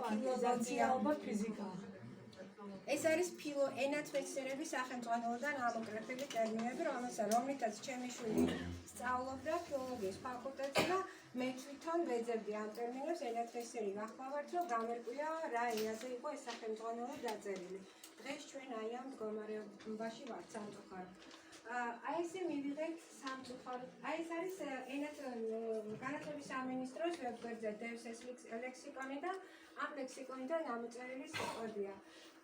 ფილოლოგია ალბათ ფიზიკა. ეს არის ენათმეცნიერების სახელმწიფოდან ამოკრეფილი ტერმინები, რომლითაც ჩემი შვილი სწავლობდა ფილოლოგიის ფაკულტეტზე და მე თვითონ ვეძებდი ამ ტერმინებს ენათმეცნიერი გახლავართ, რომ გამერკვია რა ენაზე იყო ეს სახელმწიფო დაწერილი. დღეს ჩვენ აი ამ მდგომარეობაში ვართ სამწუხაროდ. აი ესე მივიღეთ სამწუხაროდ. აი ეს არის განათლების სამინისტროს ვებგვერდზე დევს ეს ლექსიკონი და ამ ლექსიკონიდან ამოწერილი სიტყვებია.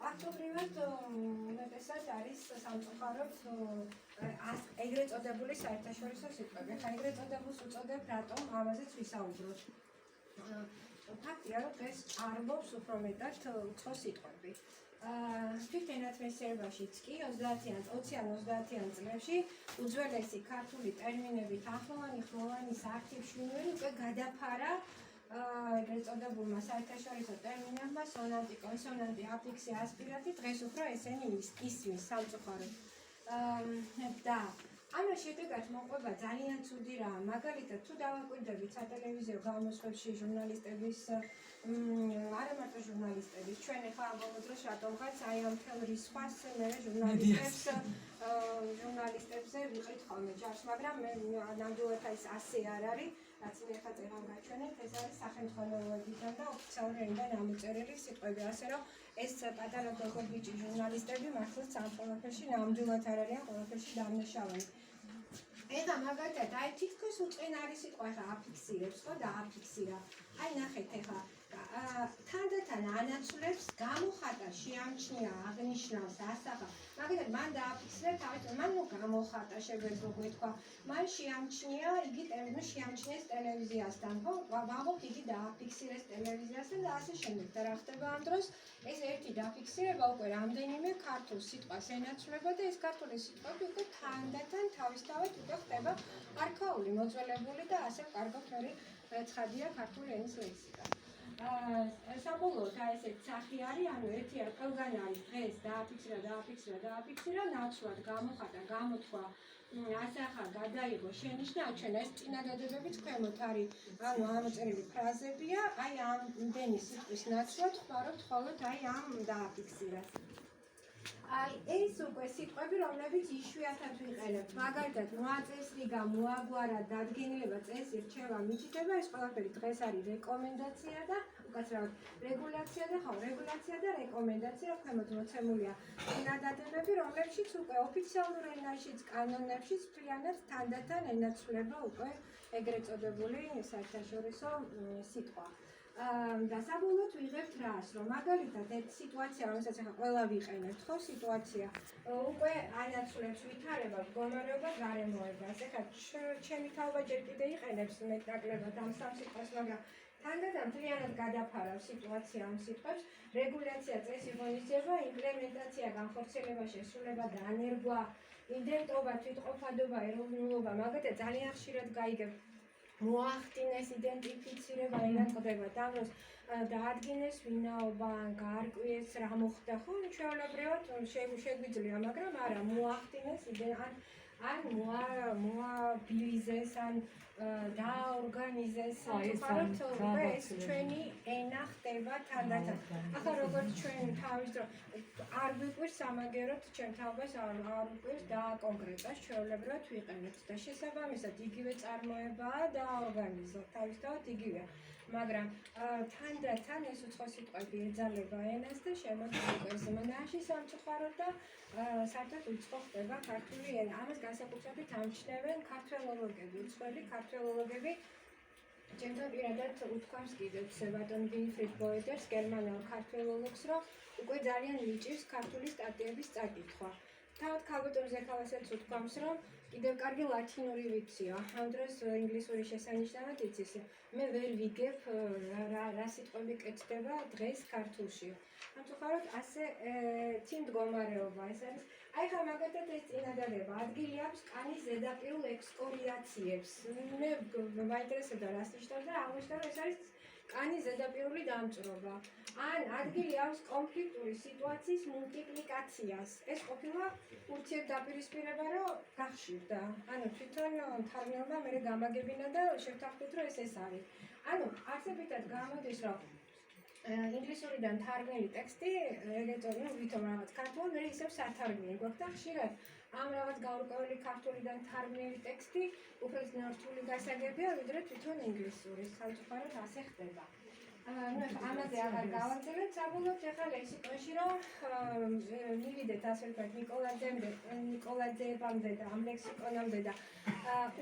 ფაქტობრივად უმეტესად არის სამწუხაროდ ეგრეთ წოდებული საერთაშორისო სიტყვები. ხა ეგრეთ წოდებულს უწოდებ რატომ ამაზეც ვისაუბროთ. ფაქტია, რომ დღეს ჭარბობს უფრო მეტად უცხო სიტყვები. თვით ენათმეცნიერებაშიც კი 20-30 წლებში უძველესი ქართული ტერმინებით ახლოვანი, ხმოვანი, საერთაშორისო უკვე გადაფარა ეგრეთ წოდებულმა საერთაშორისო ტერმინებმა სონანტი, კონსონანტი, აფიქსი, ასპირატი, დღეს უფრო ესენი ისმის სამწუხაროდ. და ამის შედეგად მოყვება ძალიან ცუდი რამ. მაგალითად, თუ დავაკვირდებით სატელევიზიო გამოსვლებში ჟურნალისტების, არა მარტო ჟურნალისტების, ჩვენ ახლა ამ ბოლო დროს რატომღაც აი ამ მთელ რისხვას მე ჟურნალისტებზე ვიყიდ ხოლმე ჯარს, მაგრამ მე ნამდვილად ეს ასე არ არის. რაც მე ხა წერან გაჩვენეთ, ეს არის სახელმწიფოებიდან და ოფიციალური ენიდან ამოწერილი სიტყვები, ასე რომ ეს პატარა გოგო-ბიჭი ჟურნალისტები მართლაც ამ ყველაფერში ნამდვილად არ არიან ყველაფერში დამნაშავენი. ეხლა მაგალითად, აი თითქოს უწყინარი სიტყვა ხა აფიქსირებს, ხო და აფიქსირა. აი ნახეთ ეხლა თანდათან ანაცვლებს გამოხატა, შეამჩნია, აღნიშნავს, ასახა. მაგალითად, მან დააფიქსირა თავის, მან გამოხატა, შეგვეძლო გეთქვა. მან შეამჩნია, იგი შეამჩნიეს ტელევიზიასთან, ხო? ვაღოთ იგი დააფიქსირეს ტელევიზიასთან და ასე შემდეგ. და რა ხდება ამ დროს? ეს ერთი დაფიქსირება უკვე რამდენიმე ქართულ სიტყვას ენაცვლება და ეს ქართული სიტყვები უკვე თანდათან თავისთავად უკვე ხდება არქაული, მოძველებული და ასე კარგად ცხადია ქართული ენის ლექსიკა. საბოლოოდ აი ესეთ სახი არის, ანუ ერთი არ ყველგან არის დღეს დააფიქსირა, ნაცვლად გამოხატა, გამოთქვა, ასახა, გადაიღო, შენიშნა, აჩვენა. ეს წინადადებებიც ქვემოთ არის, ანუ ამოწერილი ფრაზებია, აი ამდენი სიტყვის ნაცვლად ხმარობთ მხოლოდ აი ამ დააფიქსირას. აი ეს უკვე სიტყვები, რომლებიც იშვიათად ვიყენებთ. მაგალითად, მოაწესრიგა, მოაგვარა, დადგენილება, წესი, რჩევა, მითითება, ეს ყველაფერი დღეს არის რეკომენდაცია და უკაცრავად რეგულაცია და ხო, რეგულაცია და რეკომენდაცია ქვემოთ მოცემულია წინადადებები, რომლებშიც უკვე ოფიციალურ ენაშიც, კანონებშიც მთლიანად თანდათან ენაცვლება უკვე ეგრეთ წოდებული საერთაშორისო სიტყვა. და საბოლოოდ ვიღებთ რას, რომ მაგალითად ეს სიტუაცია, რომელსაც ახლა ყველა ვიყენებთ, ხო, სიტუაცია უკვე ანაცვლებს ვითარება, მდგომარეობა, გარემოებას. ეხლა ჩემი თაობა ჯერ კიდე იყენებს მეტნაკლებად ამ სამ სიტყვას, მაგრამ თანდათან მთლიანად გადაფარავს სიტუაცია ამ სიტყვებს, რეგულაცია, წესი, ღონისძიება, იმპლემენტაცია, განხორციელება, შესრულება, დანერგვა, იდენტობა, თვითყოფადობა, ეროვნულობა, მაგალითად ძალიან ხშირად გაიგებ მოახდინეს იდენტიფიცირება, ენაკვდება, დამროს დაადგინეს ვინაობა, გარკვიეს რა მოხდა, ხო, ჩვეულებრივად შეგვიძლია, მაგრამ არა, მოახდინეს ან მოაბილიზეს, ან დაორგანიზეს, სამწუხაროდ უკვე ეს ჩვენი ენა ხდება თანდათან. ახლა როგორც ჩვენ თავის დრო არ ვიყვირს სამაგეროთ ჩემ თაობას არ ვიყვირს დააკონკრეტოს, ჩვეულებრივად ვიყენებთ და შესაბამისად იგივე წარმოებაა დაორგანიზოთ, თავისთავად იგივეა. მაგრამ თანდათან ეს უცხო სიტყვები ეძალება ენას და შემოდის უკვე ზმნაში სამწუხაროდ და საერთოდ უცხო ხდება ქართული ენა. ამას განსაკუთრებით ამჩნევენ ქართველოლოგები, უცხოელი ქართველოლოგები. ჩემთან პირადად უთქვამს კიდევ ბატონ ვინფრიდ ბოედერს, გერმანელ ქართველოლოგს, რომ უკვე ძალიან მიჭირს ქართული სტატიების წაკითხვა. თავად ქალბატონ ზექალასაც უთქვამს, რომ კიდევ კარგი ლათინური ვიციო, ამ დროს ინგლისური შესანიშნავად იცის. მე ვერ ვიგებ რა სიტყვები კეთდება დღეს ქართულშიო. სამწუხაროდ ასე წინ მდგომარეობა ეს არის. აი ხა მაგალითად ეს წინადადება ადგილი აქვს კანის ზედაპირულ ექსკორიაციებს. მე მაინტერესებდა რას ნიშნავს და აღმოჩნდა რომ ეს არის კანის ზედაპირული დამწვრობა. ან ადგილი აქვს კონფლიქტური სიტუაციის მულტიპლიკაციას. ეს ყოფილა ურთიერთდაპირისპირება, რომ გახშირდა. ანუ თვითონ მთარგმნელმა მე გამაგებინა და შევთანხმდით, რომ ეს არის. ანუ არსებითად გამოდის, რომ ინგლისურიდან თარგმნილი ტექსტი, ეგეწოდება ვითომ რაღაც ქართულ, მე ისევ სათარგმნი გვაქვს და ხშირად ამ რაღაც გაურკვეველი ქართულიდან თარგმნილი ტექსტი უფრო ნართული გასაგებია, ვიდრე თვითონ ინგლისური. სამწუხაროდ ასე ხდება. ну ამაზე აღარ გავაგრძელებ, საბოლოოდ ახლა ლექსიკონში რომ მივიდეთ ასე ვთქვათ ნიკოლაძეებამდე და ამ ლექსიკონამდე და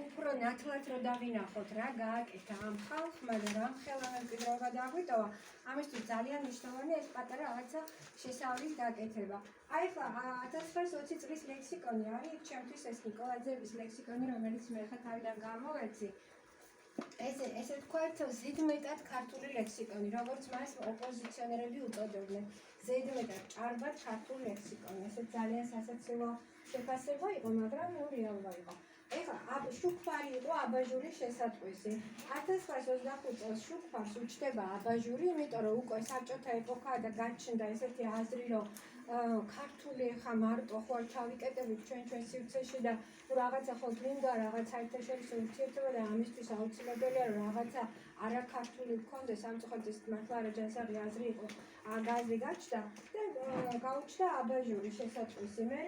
უფრო ნათლად რომ დავინახოთ რა გააკეთა ამ ხალხმა და რა ხელა მემკვიდრეობა დაგვიტოვა, ამისთვის ძალიან მნიშვნელოვანია ეს პატარა რაღაცა შესავლის გაკეთება. აი ხა 1920 წლის ლექსიკონი არის ჩემთვის ეს ნიკოლაძეების ლექსიკონი, რომელიც მე ხა თავიდან გამოვეცი. ესე ვთქვათ, ზედმეტად ქართული ლექსიკონი, როგორც მას ოპოზიციონერები უწოდებდნენ. ზედმეტად ჭარბად ქართული ლექსიკონი. ესე ძალიან სასაცილო შეფასება იყო, მაგრამ რეალობა იყო. ეხლა შუქფარი იყო აბაჟურის შესატყვისი. 1925 წელს შუქფარს უჩნდება აბაჟური, იმიტომ რომ უკვე საბჭოთა ეპოქაა და გაჩნდა ესეთი აზრი, რომ ქართული ხა მარტო ხوار ჩავიკეტებით ჩვენ სივრცეში და რაღაცა ხო გინდა რაღაც საერთაშორისო ურთიერთობა და ამისთვის აუცილებელია რომ რაღაცა არაქართული გქონდეს, სამწუხაროდ ეს მართლა არაჯანსაღი აზრი იყო. გაზრი გაჩნდა და გაუჩნდა აბაჟური შესატყვისი. მე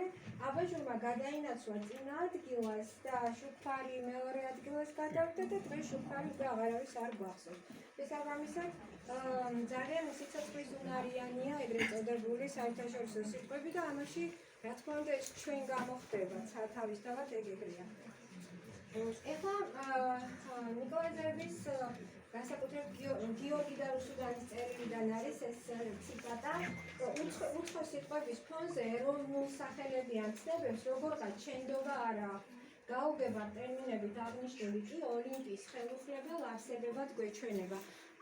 აბაჟურმა გადაინაცვლა წინა ადგილას და შუქფარი მეორე ადგილას გადავიდა და დღეს შუქფარი უკვე აღარავის არ გვახსოვს. შესაბამისად ძალიან სიცოცხლისუნარიანია ეგრეთ წოდებული საერთაშორისო სიტყვები და ამაში რა თქმა უნდა ეს ჩვენ გამოხდება თავისთავად ეგრეა. ეხლა ნიკოლაძეების განსაკუთრებით გიორგი და რუსუდანის წერილიდან არის ეს ციტატა. უცხო სიტყვების ფონზე ეროვნულ სახელებიან ცნებებს როგორღაც შენდობა არ აქვს. გაუგებარ ტერმინებით აღნიშნული კი ოლიმპის ხელუხლებელ არსებებად გვეჩვენება.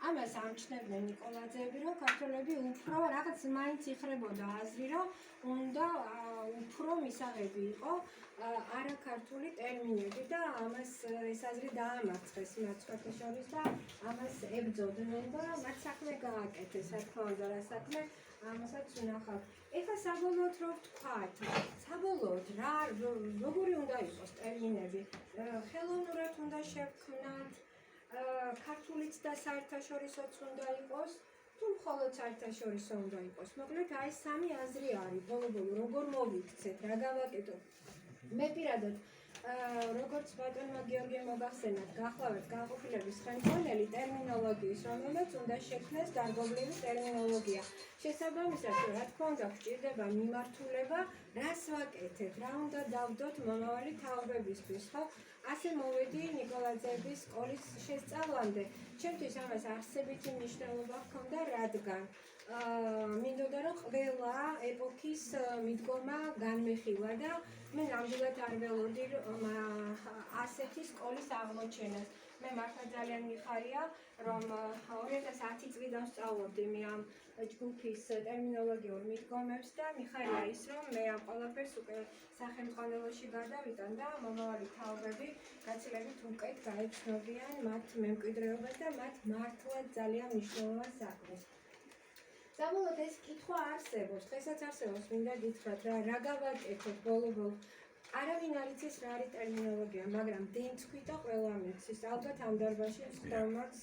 ამას ამჩნევდნენ ნიკოლაძეები, რომ ქართველები უფრო რაღაც მაინც იხრებოდა აზრი, რომ უნდა უფრო მისაღები იყო არაქართული ტერმინები და ამას ეს აზრი დაამარცხეს მათ შორის და ამას ებრძოდნენ და მათ საქმე გააკეთეს, რა თქმა უნდა, რა საქმე ამასაც ვნახავთ. ეხლა საბოლოოდ რო ვთქვათ, საბოლოოდ როგორი უნდა იყოს ტერმინები? ხელოვნურად უნდა შევქმნათ, ქართულიც და საერთაშორისოც უნდა იყოს, თუ მხოლოდ საერთაშორისო უნდა იყოს. მოკლედ აი სამი აზრი არის ბოლო-ბოლო, როგორ მოვიქცეთ, რა გავაკეთოთ. მე პირადად როგორც ბატონმა გიორგიმ მოგახსენათ, გახლავთ განყოფილების ხელმძღვანელი ტერმინოლოგიის, რომელმაც უნდა შექმნეს დარგობლივი ტერმინოლოგია. შესაბამისად, რა თქმა უნდა, გვჭირდება მიმართულება, რას ვაკეთებ, რა უნდა დავდოთ მომავალი თაობებისთვის, ხო? ასე მოვედი ნიკოლაძეების სკოლის შესწავლამდე. ჩემთვის ამას არსებითი მნიშვნელობა ჰქონდა, რადგან მინდოდა რომ ყველა ეპოქის მიდგომა განმეხილა და მე ნამდვილად არ ველოდი ასეთი სკოლის აღმოჩენას. მე მართლა ძალიან მიხარია, რომ 2010 წლიდან ვსწავლობდი მე ამ ჯგუფის ტერმინოლოგიურ მიდგომებს და მიხარია ის, რომ მე ამ ყველაფერს უკვე სახელმძღვანელოში გადავიტან და მომავალი თაობები გაცილებით უკეთ გაეცნობიან მათ მემკვიდრეობას და მათ მართლა ძალიან მნიშვნელოვან საქმეს. საბოლოოდ ეს კითხვა არსებობს, დღესაც არსებობს, მინდა გითხრათ რა გავაკეთოთ ბოლო-ბოლო. არავინ არ იცის რა არის ტერმინოლოგია, მაგრამ დენცხვიტა ყველა მიცის. ალბათ ამ დარბაზში მსხდომაც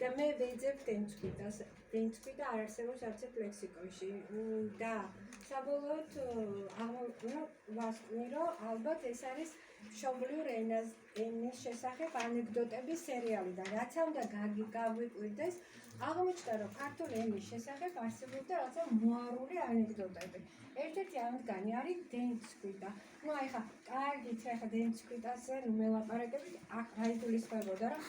და მე ვეძებ დენცხვიტას. დენცხვიტა არ არსებობს არც ერთ ლექსიკონში და საბოლოოდ ვასკვნი, რომ ალბათ ეს არის მშობლიურ ენის შესახებ ანეკდოტების სერიალი და რაც უნდა გაგვიკვირდეს, აღმოჩნდა, რომ ქართული ენის შესახებ არსებობდა რაღაცა მოარული ანეკდოტები. ერთ-ერთი ამდგანი არის დენცხვიტა. ну ახლა კარგით, ახლა დენცხვიტაზე მელაპარაკებით, აქ რა იგულისხმებოდა, რომ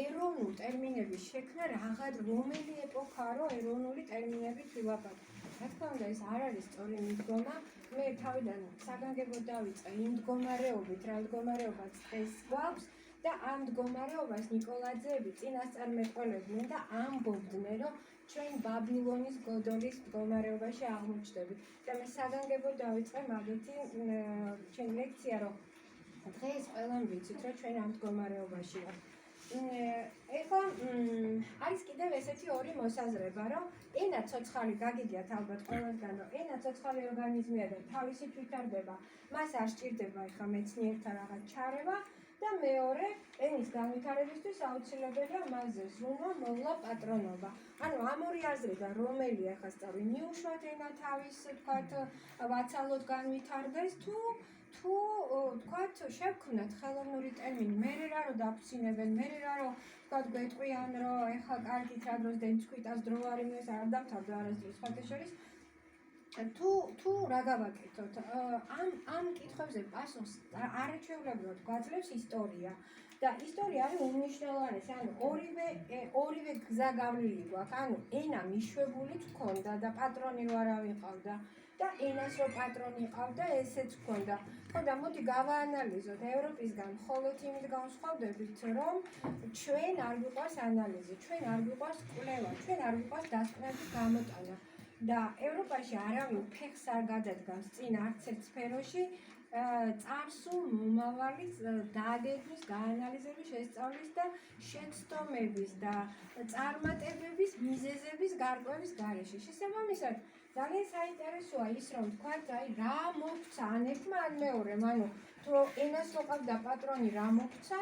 ეროვნულ ტერმინების შექმნა რაღაც რომელი ეპოქაა, რომ ეროვნული ტერმინებით ვილაპარაკოთ. რა თქმა უნდა, ეს არ არის სწორი მიდგომა. მე თავიდან საგანგებოდ დავიწყე იმ მდგომარეობით, რა მდგომარეობაც დღეს გვაქვს და ამ მდგომარეობას ნიკოლაძეები წინასწარმეტყველებდნენ და ამბობდნენ, რომ ჩვენ ბაბილონის გოდოლის მდგომარეობაში აღმოჩნდებით. და მე საგანგებოდ დავიწყე მაგეთი ჩემი ლექცია, რომ დღეს ყველამ ვიცით, რომ ჩვენ ამ მდგომარეობაში ვართ. ეხლა არის კიდევ ესეთი ორი მოსაზრება, რომ ენა ცოცხალი, გაგიგიათ ალბათ ყველასგან, რომ ენა ცოცხალი ორგანიზმია და თავისით ვითარდება, მას არ სჭირდება ეხლა მეცნიერთა რაღაც ჩარევა და მეორე ენის განვითარებისთვის აუცილებელია მასზე ზრუნვა, მოვლა, პატრონობა. ანუ ამ ორი აზრიდან რომელია ახლა სწორი მიუშვათ ენა თავის თქვათ ვაცალოდ განვითარდეს თუ თქვათ შევქმნათ ხელოვნური ტერმინი მერე რა რომ დაფუძინებენ მერე რა რომ თქვათ გვეტყვიან რომ ეხლა კარგით რა დროს დემცქვიტას დრო არ იმეს არ დამთავრდა არასდროს სხვათა შორის თუ რა გავაკეთოთ ამ კითხვებზე პასუხს არაჩვეულებრივად გვაძლევს ისტორია და ისტორია არის უმნიშვნელოვანესი ანუ ორივე გზა გავლილი გვაქვს ანუ ენა მიშვებულიც ჰქონდა და პატრონი რო არავინ ყავდა და ენას რო პატრონი ყავდა ესეც ჰქონდა ხო და მოდი გავაანალიზოთ ევროპისგან მხოლოდ იმით განსხვავდებით რომ ჩვენ არ გვიყვარს ანალიზი ჩვენ არ გვიყვარს კვლევა ჩვენ არ გვიყვარს დასკვნების გამოტანა და ევროპაში არავინ ფეხს არ გადადგამს წინ არც ერთ სფეროში წარსულ მომავალის დაგეგმვის, გაანალიზების, შესწავლის და შეცდომების და წარმატებების მიზეზების გარკვევის გარეშე. შესაბამისად, ძალიან საინტერესოა ის, რომ თქვათ, აი რა მოგვცა ან ერთმა ან მეორემ, ანუ თუ ენას რო ყავდა პატრონი რა მოგვცა,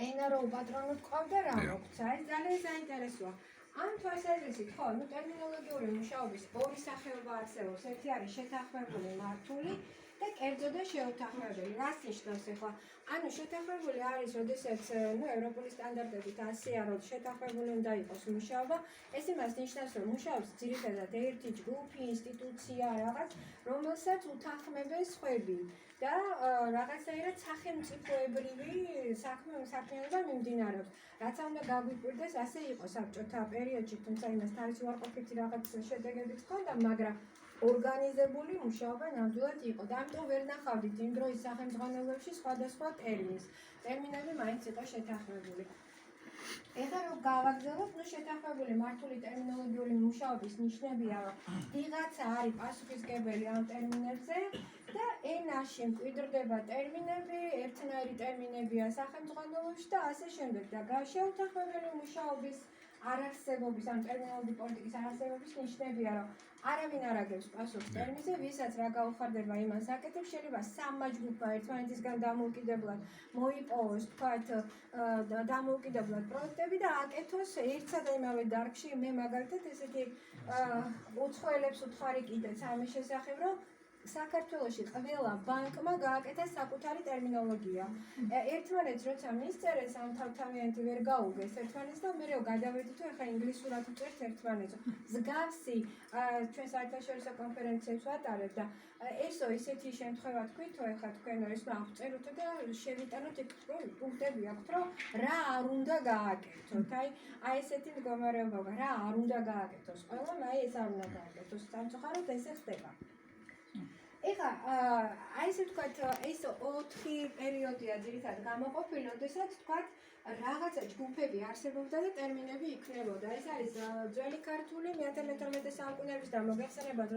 ენა რო პატრონად ყავდა რა მოგვცა, ეს ძალიან საინტერესოა. ამ თვალსაზრისით, ხო, ნუ ტერმინოლოგიური მუშაობის ორი სახეობა არსებობს. ერთი არის შეთანხმებული მართული და კერძო და შეუთანხმებელი. რას ნიშნავს ახლა? ანუ შეთანხმებული არის, როდესაც ევროპული სტანდარტებით ასეა, რომ შეთანხმებული უნდა იყოს მუშაობა. ეს იმას ნიშნავს, რომ მუშაობს ძირითადად ერთი ჯგუფი, ინსტიტუცია, რაღაც, რომელსაც უთანხმებენ სხვები და რაღაცაირად სახელმწიფოებრივი საქმიანობა მიმდინარეობს. რაც უნდა გაგვიკვირდეს, ასე იყო საბჭოთა პერიოდში, თუმცა იმას თავისი უარყოფითი რაღაც შედეგებიც ჰქონდა, მაგრამ ორგანიზებული მუშაობა ნამდვილად იყო და ამიტომ ვერ ნახავდით იმ დროის სახელმძღვანელოებში სხვადასხვა ტერმინს. ტერმინები მაინც იყო შეთანხმებული. ეხლა რომ გავაგზავნოთ, ნუ შეთანხმებული მართული ტერმინოლოგიური მუშაობის ნიშნებია, რომ ვიღაცა არის პასუხისმგებელი ამ ტერმინებზე და ენაში მკვიდრდება ტერმინები, ერთნაირი ტერმინებია სახელმძღვანელოში და ასე შემდეგ და შეუთანხმებელი მუშაობის არარსებობის ან ტერმინოლოგიური პოლიტიკის არარსებობის ნიშნებია, რომ არავინ არ აგებს პასუხს ტერმინზე, ვისაც რა გაუხარდება იმას აკეთებს, შეიძლება სამმა ჯგუფმა ერთმანეთისგან დამოუკიდებლად მოიპოვოს, თქვათ, დამოუკიდებლად პროექტები და აკეთოს ერთსა და იმავე დარგში. მე მაგალითად ესეთი უცხოელებს უთხარი კიდეც ამის შესახებ, რომ საქართველოში ყველა ბანკმა გააკეთა საკუთარი ტერმინოლოგია. ერთმანეთს როცა მისწერეს, ამ თავთავიანთი ვერ გაუგეს ერთმანეთს და მერე გადავედით, თუ ეხლა ინგლისურად უწერთ ერთმანეთს. მსგავსი ჩვენ საერთაშორისო კონფერენციებს ვატარებთ და ესო ისეთი შემთხვევა თქვითო, ეხლა თქვენ ეს აღწეროთ და შევიტანოთ იქ პუნქტები აქვთ, რომ რა არ უნდა გააკეთოთ. აი ესეთი მდგომარეობა, რა არ უნდა გააკეთოს. ყველამ აი ეს არ უნდა გააკეთოს. სამწუხაროდ ესე ხდება. ეხლა აი ესე ვთქვათ, ეს 4 პერიოდია ძირითადად გამოყოფილი, როდესაც ვთქვათ რაღაცა ჯგუფები არსებობდა და ტერმინები იქნებოდა. ეს არის ძველი ქართული მე-19 საუკუნეების და მოგეხსენებათ,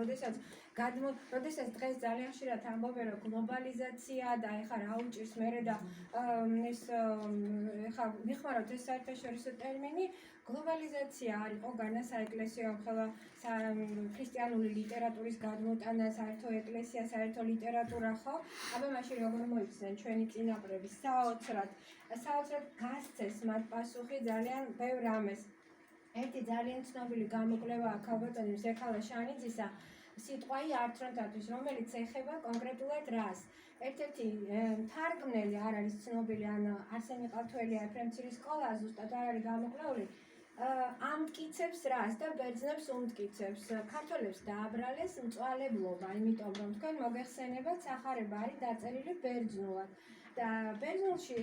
როდესაც დღეს ძალიან ხშირად ამბობენ, რომ გლობალიზაცია და ეხლა რა უჭირს მერე და ეს ეხლა მიხმაროთ ეს საერთაშორისო ტერმინი. გლობალიზაცია არ იყო განა საეკლესიო ხელა ქრისტიანული ლიტერატურის გადმოტანა, საერთო ეკლესია, საერთო ლიტერატურა ხო? აბა მაშინ როგორ მოიქცნენ ჩვენი წინაპრები საოცრად გასცეს მათ პასუხი ძალიან ბევრ რამეს. ერთი ძალიან ცნობილი გამოკვლევა აქვს ალბათონი ზექალა შანიძისა სიტყვაი არჩრონთათვის, რომელიც ეხება კონკრეტულად რას. ერთ-ერთი მთარგმნელი არ არის ცნობილი, ან არსენი ყავთველია ეფრემ ცირის სკოლა ზუსტად არ არის გამოკვლეული. ამტკიცებს რას და ბერძნებს უმტკიცებს. ქართველებს დააბრალეს მწვალებლობა, იმიტომ რომ თქვენ მოგეხსენებათ, სახარება არის დაწერილი ბერძნულად. და ბერძნულში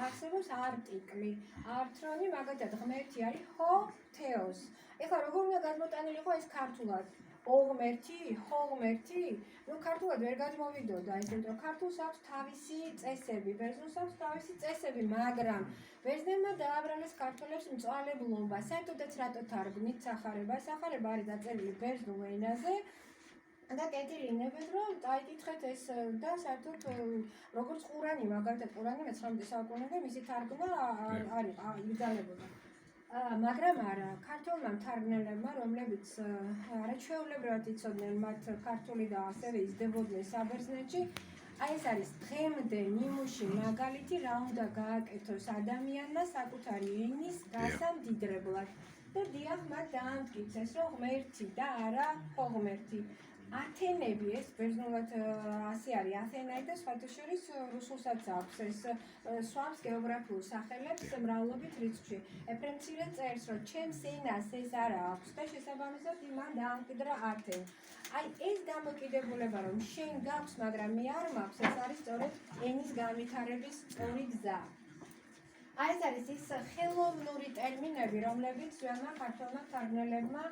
არსებობს არტიკლი, ართრონი, მაგალითად ღმერთი არის ჰო თეოს. ეხლა როგორ უნდა გადმოტანილიყო ეს ქართულად? ოღმერთი, ხოღმერთი, ნუ ქართულად ვერ გადმოვიდოდა ისეთ, რომ ქართულს აქვს თავისი წესები, ბერძნულს აქვს თავისი წესები, მაგრამ ბერძნებმა დააბრალეს ქართველებს მწვალებლობა. საერთოდაც რატო თარგმნით სახარება? სახარება არის დაწერილი ბერძნულ ენაზე და კეთილინებენ, რომ დაიკითხეთ ეს და საერთოდ როგორც ყურანი, მაგალითად ყურანი მე-19 საუკუნემდე მისი თარგმნა არ იგრძელებოდა. მაგრამ არა, ქართულმა მთარგმნელებმა, რომლებიც არაჩვეულებრივად იცოდნენ მათ ქართული და ასევე იზრდებოდნენ საბერძნეთში, აი ეს არის დღემდე ნიმუში მაგალითი რა უნდა გააკეთოს ადამიანმა საკუთარი ენის გასამდიდრებლად და დიახ მათ დაამტკიცეს რომ ღმერთი და არა ხო ღმერთი ათენები ეს ბერძნულად ასე არის ათენაი და სხვათა შორის რუსულსაც აქვს ეს სვამს გეოგრაფიულ სახელებს მრავლობით რიცხვში ეფრემ მცირე წერს რომ ჩემს ენას ეს არა აქვს და შესაბამისად მან დაამკვიდრა ათენი აი ეს დამოკიდებულება რომ შენ გაქვს მაგრამ მე არ მაქვს ეს არის სწორედ ენის განვითარების სწორი გზა აი ეს არის ის ხელოვნური ტერმინები რომლებიც ძველმა ქართველმა მთარგმნელებმა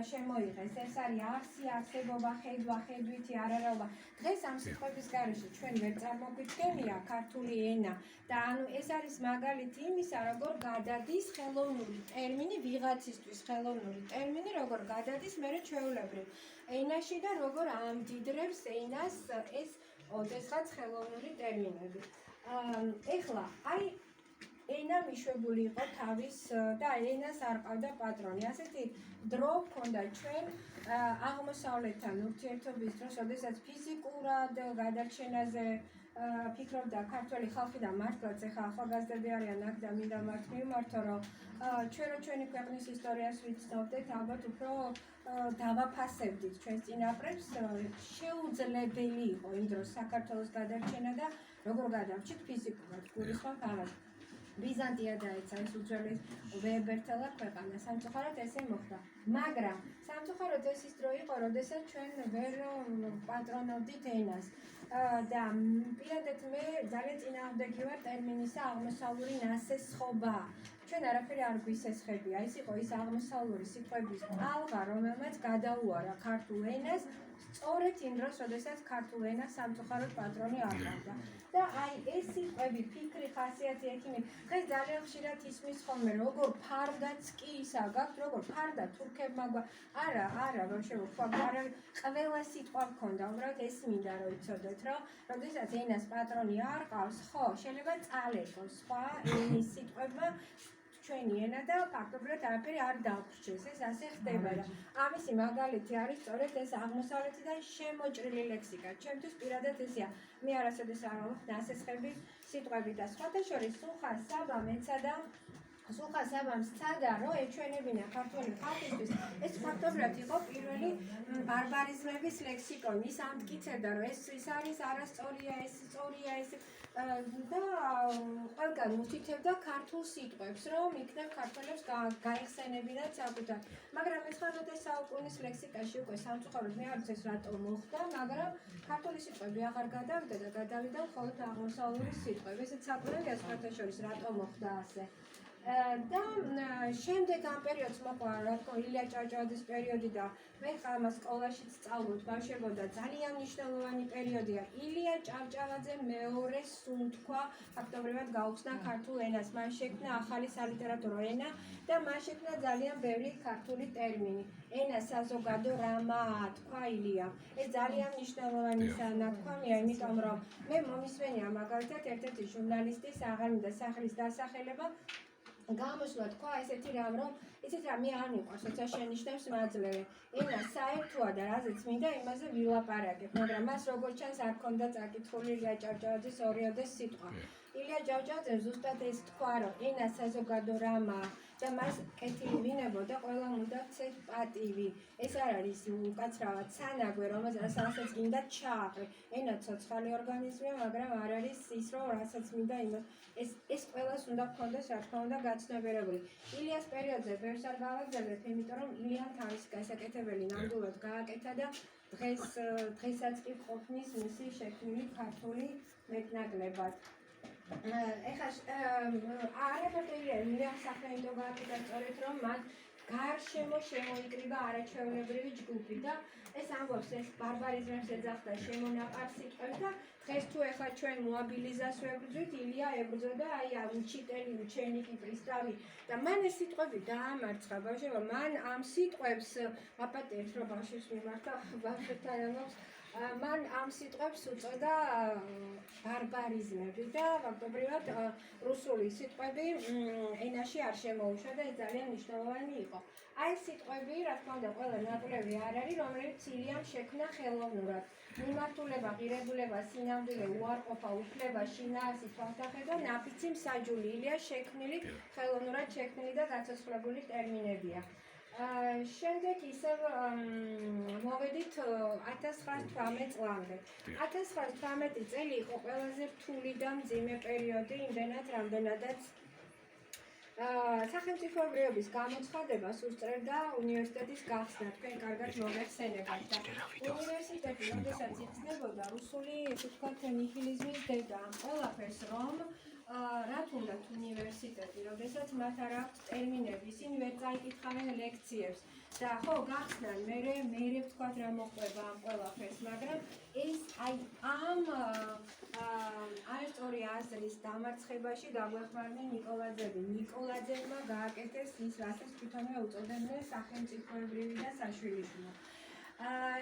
შემოიღეს ეს არის არსი არსებობა ხედვა ხედვითი არარაობა დღეს ამ სიტყვების გარეშე ჩვენ ვერ წარმოგვიდგენია ქართული ენა და ანუ ეს არის მაგალითი იმისა როგორ გადადის ხელოვნური ტერმინი ვიღაცისთვის ხელოვნური ტერმინი როგორ გადადის მერე ჩვეულებრივ ენაში და როგორ ამდიდრებს ენას ეს ოდესღაც ხელოვნური ტერმინები ეხლა აი ენა მიშვებული იყო თავის და ენას არ ყავდა პატრონი. ასეთი დრო ჰქონდა ჩვენ აღმოსავლეთთან ურთიერთობის დროს, როდესაც ფიზიკურად გადარჩენაზე ფიქრობდა ქართველი ხალხი და მართლაც ეხა ახალგაზრდები არიან აქ და მინდა მათ მიმართო, რომ ჩვენ რო ჩვენი ქვეყნის ისტორიას ვიცნობდეთ, ალბათ უფრო დავაფასებდით ჩვენს წინაპრებს, შეუძლებელი იყო იმ დროს საქართველოს გადარჩენა და როგორ გადარჩით ფიზიკურად, გულისხმობ ამას. ბიზანტია დაეცა ეს უძველეს ვებერთელა ქვეყანა სამწუხაროდ ესე მოხდა მაგრამ სამწუხაროდ ეს ის დრო იყო როდესაც ჩვენ ვერ პატრონობდით ენას და პირადად მე ძალიან წინააღმდეგი ვარ ტერმინისა აღმოსავლური ნასესხობა ჩვენ არაფერი არ გვისესხებია ის იყო ის აღმოსავლური სიტყვების ალღა რომელმაც გადაუარა ქართულ ენას სწორედ იმ დროს, როდესაც ქართულ ენას სამწუხაროდ პატრონი არ ყავდა. და აი ეს სიტყვები, ფიქრი, ხასიათი, ექიმი, დღეს ძალიან ხშირად ისმის ხოლმე, როგორ ფარდაც კი ისა გაქვთ, როგორ ფარდა თურქებმა არა, ბავშვებო, არა, ყველა სიტყვა მქონდა, უბრალოდ ეს მინდა რომ იცოდეთ, რომ როდესაც ენას პატრონი არ ყავს, ხო, შეიძლება წალეკოს სხვა ენის სიტყვებმა ჩვენი ენა და ფაქტობრივად არაფერი არ დაგვრჩეს. ეს ასე ხდება და ამისი მაგალითი არის სწორედ ეს აღმოსავლეთიდან შემოჭრილი ლექსიკა. ჩემთვის პირადად ესეა. მე არასოდეს არ ვახვდი ასესხები სიტყვები და სხვათა შორის სულხან საბამ ეცადა სულხან საბამ სცადა რომ ეჩვენებინა ქართველი ხალხისთვის ეს ფაქტობრივად იყო პირველი ბარბარიზმების ლექსიკონი. ის ამტკიცებდა რომ ეს არის არასწორია, ეს სწორია, ეს და ყველგან უთითებდა ქართულ სიტყვებს, რომ იქნებ ქართველებს გაიხსენებინათ საკუთარ. მაგრამ მე-19 საუკუნის ლექსიკაში უკვე სამწუხაროდ მე არ ვიცი რატომ მოხდა, მაგრამ ქართული სიტყვები აღარ გადავიდა და გადავიდა მხოლოდ აღმოსავლური სიტყვები. ესეც საკმარისია სხვათა შორის რატომ მოხდა ასე. და შემდეგ ამ პერიოდს მოყვა რა თქმა უნდა ილია ჭავჭავაძის პერიოდი და მე ხალხმა სკოლაშიც სწავლობთ ბავშვებო და ძალიან მნიშვნელოვანი პერიოდია. ილია ჭავჭავაძე მეორე სუნთქვა ფაქტობრივად გაუხსნა ქართულ ენას. მან შექმნა ახალი სალიტერატურო ენა და მან შექმნა ძალიან ბევრი ქართული ტერმინი. ენა საზოგადო რამაა თქვა ილია. ეს ძალიან მნიშვნელოვანი ნათქვამია, იმიტომ რომ მე მომისმენია მაგალითად ერთ-ერთი ჟურნალისტის აღარ მინდა სახლის დასახელება გამოსვლა თქვა ესეთი რამ რომ იცით რა მე არ მიყვარს როცა შენიშნებს მაძლევე ენა საერთოა და რაზეც მინდა იმაზე ვილაპარაკებ მაგრამ მას როგორც ჩანს არ ქონდა წაკითხული ილია ჭავჭავაძის ორიოდეს სიტყვა ილია ჭავჭავაძე ზუსტად ეს თქვა რომ ენა საზოგადო რამაა და მას კეთილი ვინებოდა ყველა უნდა ცეთ პატივი ეს არ არის უკაცრავად სანაგვე რომელსაც გინდა ჩააყრე ენა ცოცხალი ორგანიზმია მაგრამ არ არის ის რომ რასაც მინდა იმას ეს ყველას უნდა გქონდეს რა თქმა უნდა გაცნობიერებული ილიას პერიოდზე ბევრს არ გავაგზავნებ იმიტომ რომ ილიამ თავისი გასაკეთებელი ნამდვილად გააკეთა და დღესაც კი ყოფნის მისი შექმნილი ქართული მეტნაკლებად ეხლა არაფერია ილიამ საფრთხე გააკეთა სწორედ რომ მათ გარშემო შემოიკრიბა არაჩვეულებრივი ჯგუფი და ეს ამბობს ეს ბარბარიზმებს ეძახდა შემონაყარ სიტყვებს და დღეს თუ ეხლა ჩვენ მოაბილიზას ვებრძვით ილია ებრძოდა აი უჩიტელი უჩენიკი პრისტავი და მან ეს სიტყვები დაამარცხა ბავშვებო მან ამ სიტყვებს აპატიებს რომ ბავშვებს მიმართა ბავშვებთან ამბობს მან ამ სიტყვებს უწოდა ბარბარიზმები და ფაქტობრივად რუსული სიტყვები ენაში არ შემოუშვა და ეს ძალიან მნიშვნელოვანი იყო. აი ეს სიტყვები, რა თქმა უნდა, ყველა ნაკვლევი არ არის, რომელიც ცილიამ შექმნა ხელოვნურად. მიმართულება, ღირებულება, სინამდვილე, უარყოფა, უფლება, შინაარსი, თვალთახედვა, ნაფიცი, მსაჯული, ილია შექმნილი, ხელოვნურად შექმნილი და გაცოცხლებული ტერმინებია. შემდეგ ისევ მოვედით 1918 წლამდე. 1918 წელი იყო ყველაზე რთული და მძიმე პერიოდი, იმდენად, რამდენადაც სახელმწიფოებრიობის გამოცხადებას უსწრებდა უნივერსიტეტის გახსნა. თქვენ კარგად მოგეხსენებათ და უნივერსიტეტი, როდესაც იხსნებოდა რუსული, ესე ვთქვათ, ნიჰილიზმის დედა, ამ ყველაფერს რომ რაც უნდათ უნივერსიტეტი, როდესაც მათ არ აქვს ტერმინები, ისინი ვერ წაიკითხავენ ლექციებს და ხო გახსნან, მე ვთქვათ რა მოყვება ამ ყველაფერს, მაგრამ ეს აი ამ სწორი აზრის დამარცხებაში დაგვეხმარნენ ნიკოლაძეები. ნიკოლაძეებმა გააკეთეს ის, რასაც თვითონვე უწოდებდნენ სახელმწიფოებრივი და საშვილიშვილო.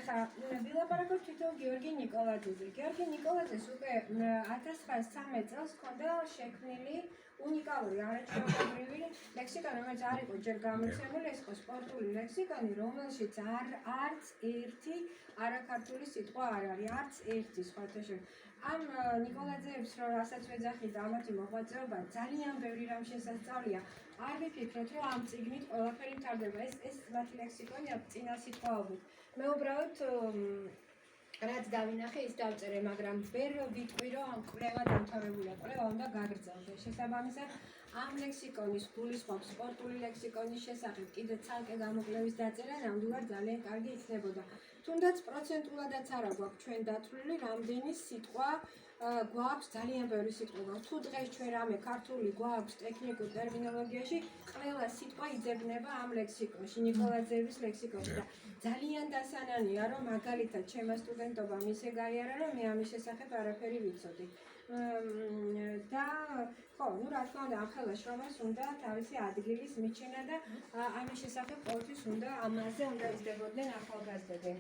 ხა ვილაპარაკობთ თვითონ გიორგი ნიკოლაძეზე. გიორგი ნიკოლაძეს უკვე 1913 წელს ჰქონდა შექმნილი უნიკალური არაჩვეულებრივი ლექსიკონი, რომელიც არ იყო ჯერ გამოცემული, ეს იყო სპორტული ლექსიკონი, რომელშიც არც ერთი არაქართული სიტყვა არ არის, არც ერთი სხვათა შორის. ამ ნიკოლაძეებს რო რასაც ვეძახით და ამათი მოღვაწეობა ძალიან ბევრი რამ შესასწავლია. არ ვიფიქროთ, რომ ამ წიგნით ყველაფერი მთავრდება. ეს მათი ლექსიკონი აქვს წინა სიტყვაობით. მე უბრალოდ რაც დავინახე, ის დავწერე, მაგრამ ვერ ვიტყვი, რომ ამ კვლევა დამთავრებულია. კვლევა უნდა გაგრძელდეს. შესაბამისად, ამ ლექსიკონის გულისხმობს სპორტული ლექსიკონის შესახებ კიდე ცალკე გამოკვლევის დაწერა ნამდვილად ძალიან კარგი იქნებოდა. თუნდაც პროცენტულადაც არა გვაქვს ჩვენ დათვლილი, რამდენი სიტყვა გვაქვს, ძალიან ბევრი სიტყვა გვაქვს. თუ დღეს ჩვენ რამე ქართული გვაქვს ტექნიკურ ტერმინოლოგიაში, ყველა სიტყვა იძებნება ამ ლექსიკონში, ნიკოლაძეების ლექსიკონში და ძალიან დასანანია, რომ მაგალითად ჩემმა სტუდენტობამ ისე გაიარა, რომ მე ამის შესახებ არაფერი ვიცოდი. და ხო, ну რა თქმა უნდა, ამ ხელა შრომას უნდა თავისი ადგილის მიჩენა და ამის შესახებ ყოველთვის უნდა ამაზე უნდა იზრდებოდნენ ახალგაზრდები.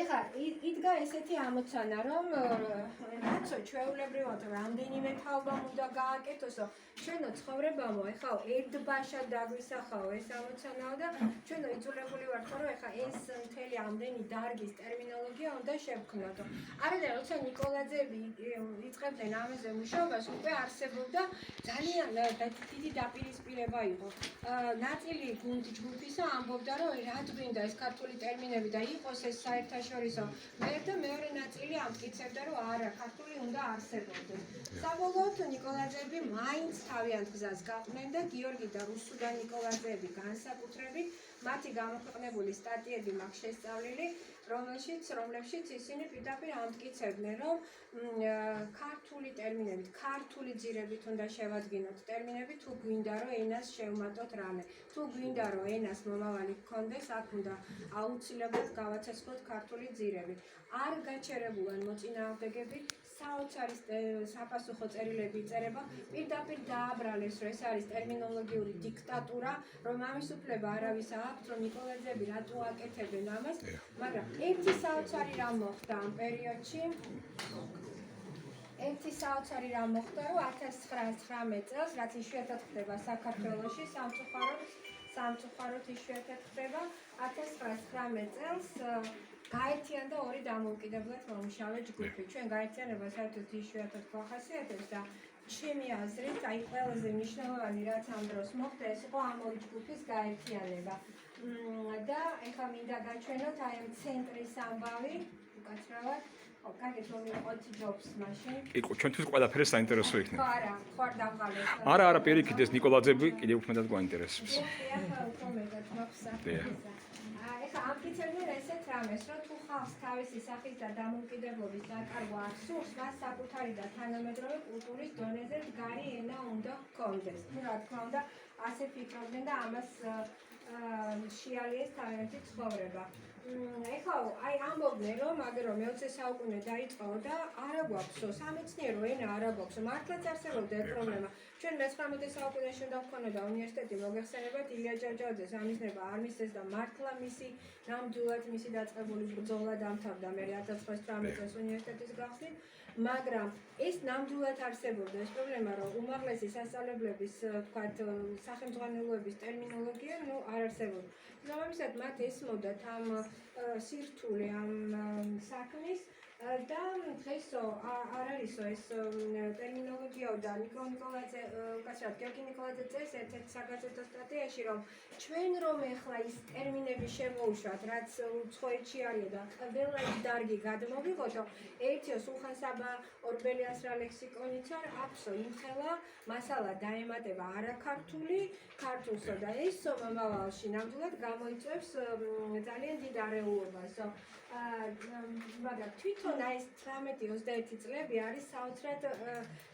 ეხლა იდგა ესეთი ამოცანა, რომ რაცო ჩვეულებრივად რამდენიმე თაობამ უნდა გააკეთოსო, ჩვენო ცხოვრებამო, ეხლა ერთბაშად დაგვისახაო ეს ამოცანაო და ჩვენო იძულებული ვართ, რომ ეხლა ეს მთელი ამდენი დარგის ტერმინოლოგია უნდა შევქმნათო. არადა როცა ნიკოლაძეები იწყებდნენ ამაზე მუშაობას, უკვე არსებობდა ძალიან დიდი დაპირისპირება იყო. ნაწილი ჯგუფისა ამბობდა, რომ რა გვინდა ეს ქართული ტერმინები და იყოს ეს საერთაშორისო. და მეორე ნაწილი ამტკიცებდა, რომ არა, ქართული უნდა არსებობდეს. საბოლოოდ ნიკოლაძეები მაინც თავიანთ გზას გაყვნენ და გიორგი და რუსუდა ნიკოლაძეები განსაკუთრებით მათი გამოქვეყნებული სტატიები მაქვს შესწავლილი, რომლებშიც ისინი პირდაპირ ამტკიცებდნენ, რომ ქართული ტერმინებით, ქართული ძირებით უნდა შევადგინოთ ტერმინები, თუ გვინდა რომ ენას შევმატოთ რამე. თუ გვინდა რომ ენას მომავალი გქონდეს, აქ უნდა აუცილებლად გავაცეცხლოთ ქართული ძირები. არ გაჩერებულან მოწინააღმდეგები საოცარი საპასუხო წერილები იწერება, პირდაპირ დააბრალეს, რომ ეს არის ტერმინოლოგიური დიქტატურა, რომ ამის უფლება არავის აქვს, რომ ნიკოლაძეები რატო აკეთებენ ამას, მაგრამ ერთი საოცარი რამ მოხდა ამ პერიოდში. ერთი საოცარი რამ მოხდა, რომ 1919 წელს, რაც იშვიათად ხდება საქართველოში, სამწუხაროდ იშვიათად ხდება, 1919 წელს გაერთიანდა ორი დამოუკიდებლად მომუშავე ჯგუფი. ჩვენ გაერთიანება საერთოდ იშვიათად გვახასიათებს და ჩემი აზრით, აი ყველაზე მნიშვნელოვანი რაც ამ დროს მოხდა, ეს იყო ამ ორი ჯგუფის გაერთიანება. და ეხლა მინდა გაჩვენოთ აი ამ ცენტრის ამბავი, უკაცრავად. კარგით რომ ვიყოთ ჯობს მაშინ. იყო ჩვენთვის ყველაფერი საინტერესო იქნება. არა, ხარ დავყალეს. არა, პირიქით ეს ნიკოლაძეები კიდევ უფრო მეტად გვაინტერესებს. ეხლა უფრო მეტად მაქვს. ამტკიცებდნენ ესეთ რამეს, რომ თუ ხალხს თავისი სახის და დამოუკიდებლობის დაკარგვა არ სურს, მას საკუთარი და თანამედროვე კულტურის დონეზე მდგარი ენა უნდა ჰქონდეს. რა თქმა უნდა, ასე ფიქრობდნენ და ამას შეალიეს თავიანთი ცხოვრება. ეხლა აი ამბობდნენ რომ მაგრამ მე-20 საუკუნე დაიწყო და არა გვაქვსო სამეცნიერო ენა არა გვაქვსო მართლაც არსებობდა ეს პრობლემა. ჩვენ მე-19 საუკუნეში უნდა გქონოდა უნივერსიტეტი მოგეხსენებათ ილია ჭავჭავაძეს ამისნება არ მისცეს და მართლა მისი ნამდვილად მისი დაწყებული ბრძოლა დამთავრდა მე 1918 წელს უნივერსიტეტის გახსნით. მაგრამ ეს ნამდვილად არსებობდა ეს პრობლემა რომ უმაღლესი სასწავლებლების თქვათ სახელმძღვანელოების ტერმინოლოგია არ არსებობდა. ზოგადად მათ ესმოდათ ამ სირთულე ამ საქმის და დღესო არ არისო ეს ტერმინოლოგიაო და ნიკოლ ნიკოლაძე უკაცრავად გიორგი ნიკოლაძე წერს ერთ-ერთ საგაზეთო სტატიაში რომ ჩვენ რომ ეხლა ის ტერმინები შემოუშვათ რაც უცხოეთში არის და ყველა ის დარგი გადმოვიღოთო ერთიო სულხან-საბა ორბელიანს რა ლექსიკონიც არ აქვსო იმხელა მასალა დაემატება არაქართული ქართულსო და ეს მომავალში ნამდვილად გამოიწვევს ძალიან დიდ არეულობასო მაგრამ თვითონ აი ეს 18-21 წლები არის საოცრად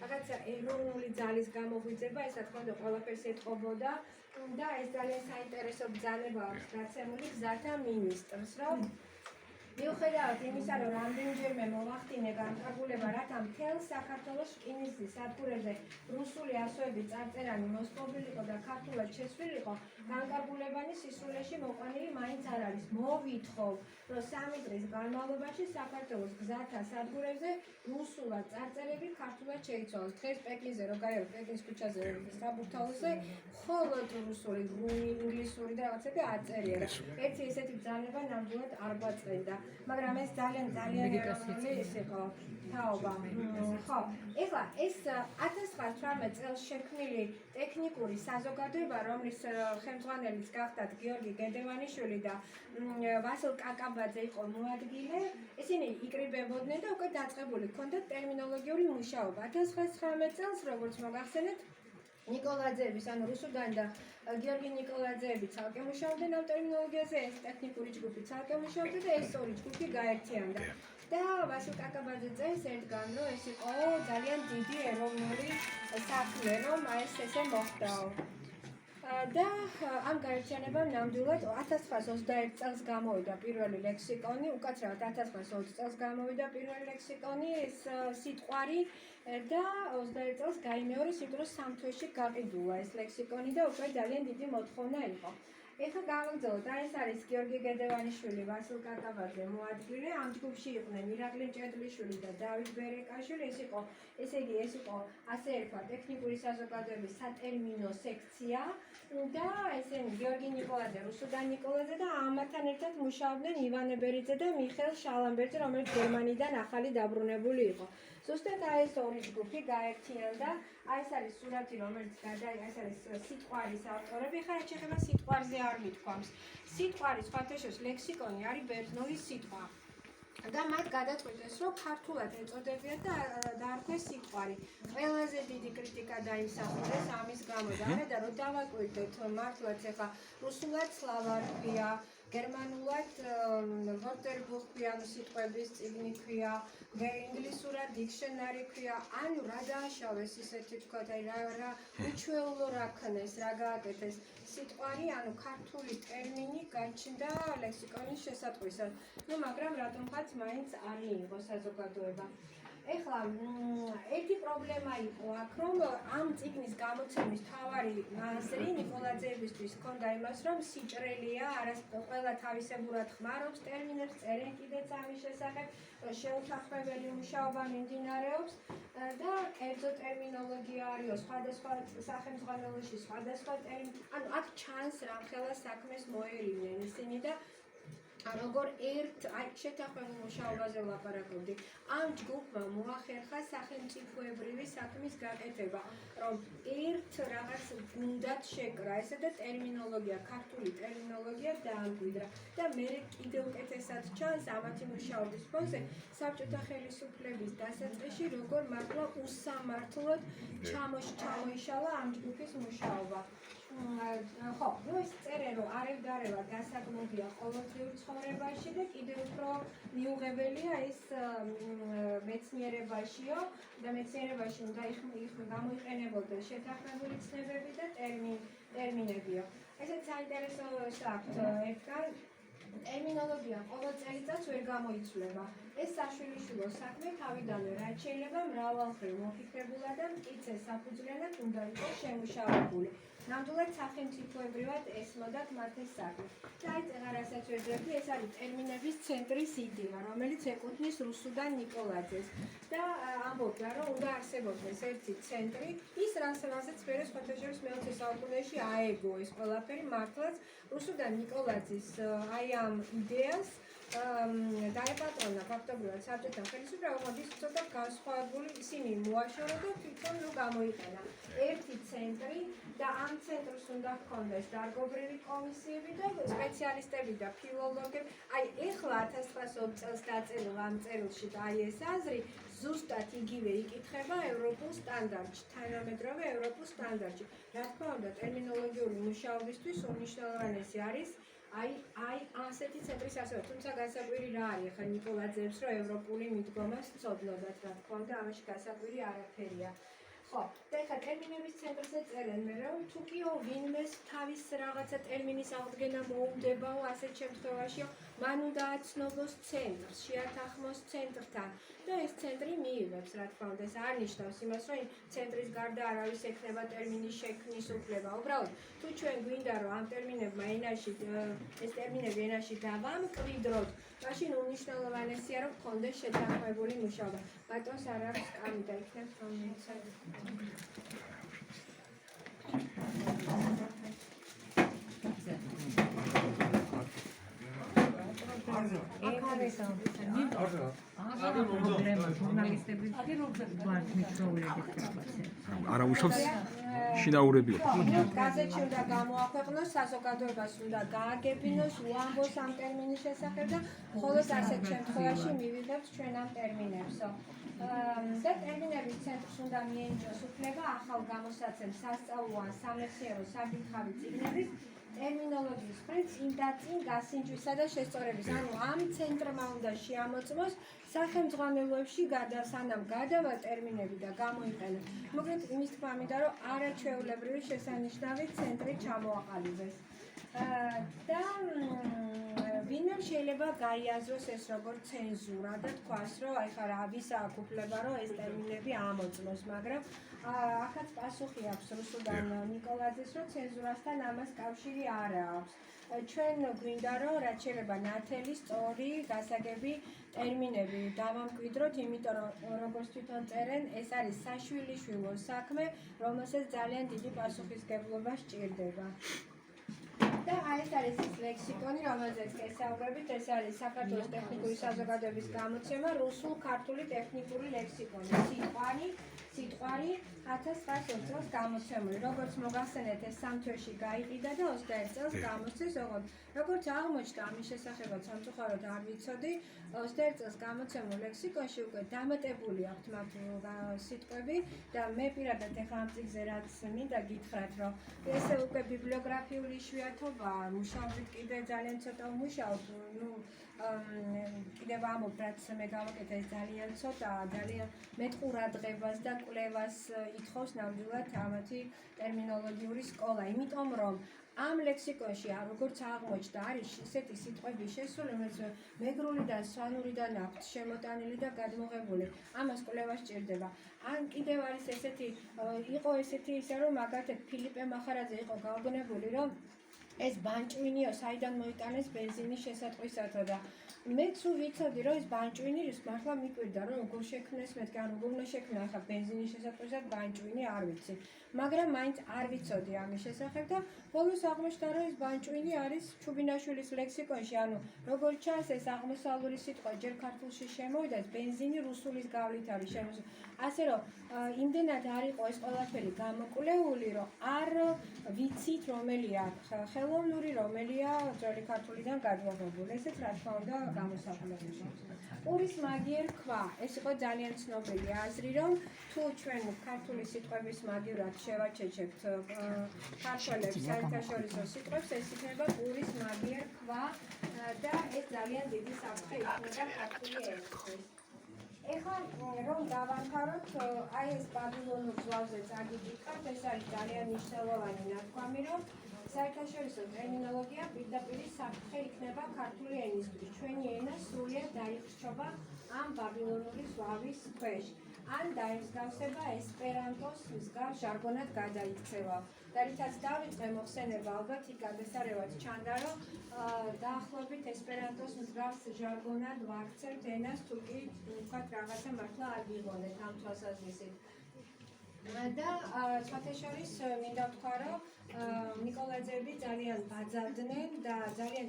რაღაცა ეროვნული ძალის გამოღვიძება, ეს რა თქმა უნდა ყველაფერს ეტყობოდა და ეს ძალიან საინტერესო ბრძანება აქვს გაცემული გზათა მინისტრს, რომ მიუხედავად იმისა, რომ რამდენჯერმე მოახდინე განკარგულება, რათა მთელ საქართველოს რკინიგზის სადგურებზე რუსული ასოები წარწერანი მოსპობილიყო და ქართულად შეცვლილიყო, განკარგულებანი სისულეში მოყვანილი მაინც არ არის. მოვითხოვ, რომ 3 დღის განმავლობაში საქართველოს გზათა სადგურებზე რუსულად წარწერები ქართულად შეიცვალოს. დღეს პეკინზე რო გაიარეთ, პეკინის ქუჩაზე საბურთალოზე მხოლოდ რუსული, ინგლისური და რაღაცები აწერია. ერთი ესეთი ბრძანება ნამდვილად არ გვაწყენდა. მაგრამ ეს ძალიან ეროვნული ის იყო თაობა. ხო, ეხლა ეს 1918 წელს შექმნილი ტექნიკური საზოგადოება, რომლის ხელმძღვანელიც გახდათ გიორგი გედევანიშვილი და ვასილ კაკაბაძე იყო მოადგილე, ისინი იკრიბებოდნენ და უკვე დაწყებული ჰქონდათ ტერმინოლოგიური მუშაობა. 1919 წელს, როგორც მოგახსენეთ, ნიკოლაძეების, ანუ რუსუდანი და გიორგი ნიკოლაძეები ცალკე მუშაობდნენ ამ ტერმინოლოგიაზე, ეს ტექნიკური ჯგუფი ცალკე მუშაობდა და ეს ორი ჯგუფი გაერთიანდა. და ვასილ კაკაბაძე წერს ერთგან, რომ ეს იყო ძალიან დიდი ეროვნული საქმე, რომ აი ეს ესე მოხდაო. და ამ გაერთიანებამ ნამდვილად 1921 წელს გამოვიდა პირველი ლექსიკონი, უკაცრავად 1920 წელს გამოვიდა პირველი ლექსიკონი, ეს სიტყვარი და 21 წელს გაიმეორეს, იმიტომ რომ 3 თვეში გაყიდულა ეს ლექსიკონი და უკვე ძალიან დიდი მოთხოვნა იყო. ეხლა გავაგრძელოთ, აი ეს არის გიორგი გედევანიშვილი, ვასილ კაკაბაძე მოადგილე, ამ ჯგუფში იყვნენ ირაკლი ჭედლიშვილი და დავით ბერეკაშვილი, ესე იგი ეს იყო ასე ერქვა ტექნიკური საზოგადოების სატერმინო სექცია და ესენი გიორგი ნიკოლაძე, რუსუდან ნიკოლაძე და ამათთან ერთად მუშაობდნენ ივანე ბერიძე და მიხეილ შალამბერტი, რომელიც გერმანიდან ახალი დაბრუნებული იყო. ზუსტად აი ეს ორი ჯგუფი გაერთიანდა, აი ეს არის სურათი, რომელიც ეს არის სიტყვარის ავტორები, ხა რაც შეეხება სიტყვარზე არ მithქვამს. სიტყვარი სხვათა შორის ლექსიკონი არის ბერძნული სიტყვა. და მათ გადაწყვიტეს, რომ ქართულად ეწოდებიათ და დაარქვეს სიტყვარი. ყველაზე დიდი კრიტიკა დაიმსახურეს ამის გამო და არა და რომ დავაკვირდეთ მართლაც ეხა რუსულად სლავა რქვია, გერმანულად ვორტერბუხ ქვია, სიტყვების წიგნი ქვია, ინგლისურად დიქშენარი ქვია, ანუ რა დააშავეს ისეთი თქვათ, აი რა უჩვეულო რა ქნეს, რა გააკეთეს სიტყვარი, ანუ ქართული ტერმინი გაჩნდა ლექსიკონის შესატყვისად. მაგრამ რატომღაც მაინც არ მიიღო საზოგადოება. ეხლა ერთი პრობლემა იყო აქ, რომ ამ წიგნის გამოცემის მთავარი აზრი ნიკოლაძეებისთვის ჰქონდა იმას, რომ სიჭრელია, ყველა თავისებურად ხმარობს ტერმინებს, წერენ კიდეც ამის შესახებ, შეუთანხმებელი მუშაობა მიმდინარეობს და კერძო ტერმინოლოგია არის სხვადასხვა სახელმძღვანელოში, სხვადასხვა ტერმინი, ანუ აქ ჩანს რამხელა საქმეს მოერინნენ ისინი და როგორ შეთანხმებულ მუშაობაზე ვლაპარაკობდი. ამ ჯგუფმა მოახერხა სახელმწიფოებრივი საქმის გაკეთება, რომ ერთ რაღაც გუნდად შეკრა, ესა და ტერმინოლოგია, ქართული ტერმინოლოგია დაამკვიდრა და მე კიდევ უკეთესად ჩანს ამათი მუშაობის ფონზე საბჭოთა ხელისუფლების დასაწყისში, როგორ მართლა უსამართლოდ ჩამოიშალა ამ ჯგუფის მუშაობა. ხო, ეს წერენ, რომ არევდარევად გასაგმობია ყოველდღიურ ცხოვრებაში და კიდევ უფრო მიუღებელია ეს მეცნიერებაშიო და მეცნიერებაში უნდა გამოიყენებოდეს შეთანხმებული ცნებები და ტერმინებიო. ესეც საინტერესო საქვთ ერთგან ტერმინოლოგია ყოველ წელიწადს ვერ გამოიცვლება. ეს საშვილიშვილო საქმე თავიდანვე რაც შეიძლება მრავალმხრივ მოფიქრებულა და მტკიცე საფუძვლიანად უნდა იყოს შემუშავებული. ნამდვილად სახელმწიფოებრივად ესმოდათ მათ ეს საქმე. და აი წეღარასაც ვეძებდი, ეს არის ტერმინების ცენტრის იდეა, რომელიც ეკუთვნის რუსუდან ნიკოლაძეს. და ამბობდა, რომ უნდა არსებობდეს ერთი ცენტრი, ის რასაც მერე სხვათა შორის მე-20 საუკუნეში აეგო ეს ყველაფერი მართლაც რუსუდან ნიკოლაძის აი ამ იდეას დაეპატრონა ფაქტობრივად საბჭოთა ხელისუფლება, მოდის ცოტა განსხვავებული ისინი მოაშორო და თვითონ გამოიყენა ერთი ცენტრი და ამ ცენტრს უნდა ჰქონდეს დარგობრივი კომისიები და სპეციალისტები და ფილოლოგები. აი ეხლა 1920 წელს დაწერილ ამ წერილში და აი ეს აზრი ზუსტად იგივე იკითხება ევროპულ სტანდარტში, თანამედროვე ევროპულ სტანდარტში. რა თქმა უნდა, ტერმინოლოგიური მუშაობისთვის უმნიშვნელოვანესი არის აი ასეთი ცენტრის არსებობა, თუმცა განსაკვირი რა არის ახლა ნიკოლაძეებს, რომ ევროპული მიდგომა სწოდნოდათ, რა თქმა უნდა, ამაში განსაკვირი არაფერია. ხო, და ეხლა ტერმინების ცენტრზე წერენ მე რომ თუ კი ვინმეს თავის რაღაცა ტერმინის აღდგენა მოუნდებაო ასეთ შემთხვევაშიო, მან უნდა აცნობოს ცენტრს, შეათანხმოს ცენტრთან და ეს ცენტრი მიიღებს, რა თქმა უნდა, ეს არ ნიშნავს იმას, რომ ცენტრის გარდა არავის ექნება ტერმინის შექმნის უფლება. უბრალოდ, თუ ჩვენ გვინდა რომ ამ ტერმინებმა ენაში ეს ტერმინები ენაში დავამკვიდროთ, მაშინ უმნიშვნელოვანესია რომ გქონდეს შეთანხმებული მუშაობა. ბატონს არ აქვს კამი და იქნებს რომ მიცადე. არა უშავს შინაურები. გაზეთში უნდა გამოაქვეყნოს, საზოგადოებას უნდა გააგებინოს, უამბოს ამ ტერმინის შესახებ და მხოლოდ ასეთ შემთხვევაში მივიღებთ ჩვენ ამ ტერმინებსო. და ტერმინების ცენტრს უნდა მიენიჭოს უფლება ახალ გამოსაცემ სასწავლო ან სამეცნიერო საკითხავი წიგნების ტერმინოლოგიის პრინც იმ და წინ გასინჯვისა და შესწორების. ანუ ამ ცენტრმა უნდა შეამოწმოს სახელმძღვანელოებში სანამ გადავა ტერმინები და გამოიყენა. მოკლედ იმის თქმა მინდა, რომ არაჩვეულებრივი შესანიშნავი ცენტრი ჩამოაყალიბეს. და ვინმე შეიძლება გაიაზროს ეს როგორც ცენზურა და თქვას, რომ აი ხარ ვის აქვს უფლება, რომ ეს ტერმინები ამოწმოს, მაგრამ აქაც პასუხი აქვს რუსუდან ნიკოლაძეს, რომ ცენზურასთან ამას კავშირი არ აქვს. ჩვენ გვინდა, რომ რაც შეიძლება ნათელი, სწორი, გასაგები ტერმინები დავამკვიდროთ, იმიტომ რომ როგორც თვითონ წერენ, ეს არის საშვილიშვილო საქმე, რომელსაც ძალიან დიდი პასუხისგებლობა სჭირდება. და აი ეს არის ის ლექსიკონი, რომელზეც გესაუბრებით, ეს არის საქართველოს ტექნიკური საზოგადოების გამოცემა, რუსულ-ქართული ტექნიკური ლექსიკონი, სიტყვარი 1920 წელს გამოცემული. როგორც მოგახსენეთ, ეს 3 თვეში გაიყიდა და 21 წელს გამოსცეს, როგორც აღმოჩნდა ამის შესახებაც სამწუხაროდ არ ვიცოდი, 21 წელს გამოცემულ ლექსიკონში უკვე დამატებული აქვთ მათ სიტყვები და მე პირადად ეხლა ამ წიგნზე რაც მინდა გითხრათ, რომ ეს უკვე ბიბლიოგრაფიული იშვიათობაა, მუშაობით კიდე ძალიან ცოტა ვმუშაობ, კიდევ ამობ, რაც მე გავაკეთე, ეს ძალიან ცოტაა, ძალიან მეტ ყურადღებას და კვლევას ითხოვს ნამდვილად ამათი ტერმინოლოგიური სკოლა, იმიტომ რომ ამ ლექსიკონში როგორც აღმოჩნდა არის ესეთი სიტყვები შესული, რომელიც მეგრულიდან, სვანურიდან აქვთ შემოტანილი და გადმოღებული. ამას კვლევა სჭირდება. ან კიდევ არის ესეთი, იყო ესეთი ისე რომ მაგალითად ფილიპე მახარაძე იყო გაოგნებული, რომ ეს ბანჭვინიო საიდან მოიტანეს ბენზინის შესატყვისათო და მეც ვიცოდი რომ ეს ბანჭვინი ის მართლა მიკვირდა რომ როგორ შექმნეს მეთქი ან როგორ უნდა შექმნა ახლა ბენზინის შესატყვისად ბანჭვინი არ ვიცი მაგრამ მაინც არ ვიცოდი ამის შესახებ და ბოლოს აღმოჩნდა რომ ეს ბანჭვინი არის ჩუბინაშვილის ლექსიკონში ანუ როგორ ჩანს ეს აღმოსავლური სიტყვა ჯერ ქართულში შემოვიდა ეს ბენზინი რუსულის გავლით არის შემოსული ასე რომ იმდენად არ იყო ეს ყველაფერი გამოკვლეული რომ არ ვიცით რომელია ხელოვნური რომელია ძველი ქართულიდან გადმოღებული ესეც რა თქმა უნდა გამოსახულებული პურის მაგიერ ქვა ეს იყო ძალიან ცნობილი აზრი რომ თუ ჩვენ ქართული სიტყვების მაგივრად შევაჩეჩებთ ქართველებს საერთაშორისო სიტყვებს ეს იქნება პურის მაგიერ ქვა და ეს ძალიან დიდი საფრთხე იქნება ქართული ენისთვის ეხლა რომ დავამთავროთ აი ეს ბაბილონურ ზღვაზე წაგიკითხავთ ეს არის ძალიან მნიშვნელოვანი ნათქვამი რომ საერთაშორისო ტერმინოლოგია პირდაპირ საფრთხე იქნება ქართული ენისთვის. ჩვენი ენა სრულიად დაიხრჩობა ამ ბაბილონური ზღვის ქვეშ. ან დაემსგავსება ესპერანტოს მსგავს ჟარგონად გადაიქცევა. და რითაც დავიწყე მოხსენება, ალბათ იქ გადასარევად ჩანდა, რომ დაახლოებით ესპერანტოს მსგავს ჟარგონად ვაქცევთ ენას, თუ კი ვთქვათ რაღაცა მართლა არ ვიღონეთ ამ თვალსაზრისით. და სხვათა შორის მინდა ვთქვა, რომ ნიკოლაძეები ძალიან ბაძავდნენ და ძალიან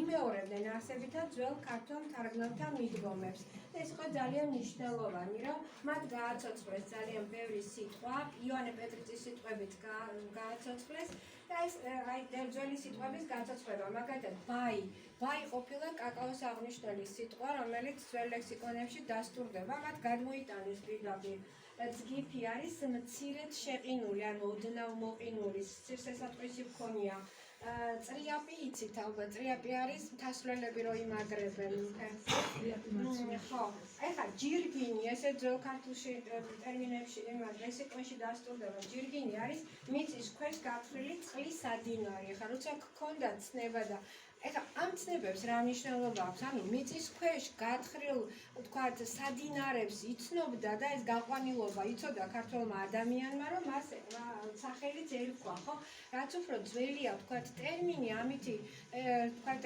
იმეორებდნენ არსებითად ძველ ქართულ მთარგმნელთა მიდგომებს. ეს იყო ძალიან მნიშვნელოვანი, რომ მათ გააცოცხლეს ძალიან ბევრი სიტყვა, იოანე პეტრიწის სიტყვებით გააცოცხლეს და ეს ძველი სიტყვების გაცოცხლება, მაგალითად ბაი ყოფილა კაკაოს აღნიშნული სიტყვა, რომელიც ძველ ლექსიკონებში დასტურდება, მათ გადმოიტანეს პირდაპირ. ძგიფი არის მცირედ შეყინული, ანუ ოდნავ მოყინული, სისესატყვისი მქონია. წრიაპი იცით ალბათ, წრიაპი არის მთასვლელები რო იმაგრებენ. ხო, ეხლა ჯირგინი, ესე ძველ ქართულში ტერმინებში, ლექსიკონში დასტურდება. ჯირგინი არის მიწის ქვეშ გათხრილი წყლის სადინარი. ეხლა როცა გქონდა ცნება და ეხლა ამ ცნებებს რა მნიშვნელობა აქვს? ანუ მიწის ქვეშ გათხრილ, ვთქვათ, სადინარებს იცნობდა და ეს გაყვანილობა იცოდა ქართველმა ადამიანმა, რომ მას სახელიც ერქვა, ხო? რაც უფრო ძველია, ვთქვათ, ტერმინი, ამითი, ვთქვათ,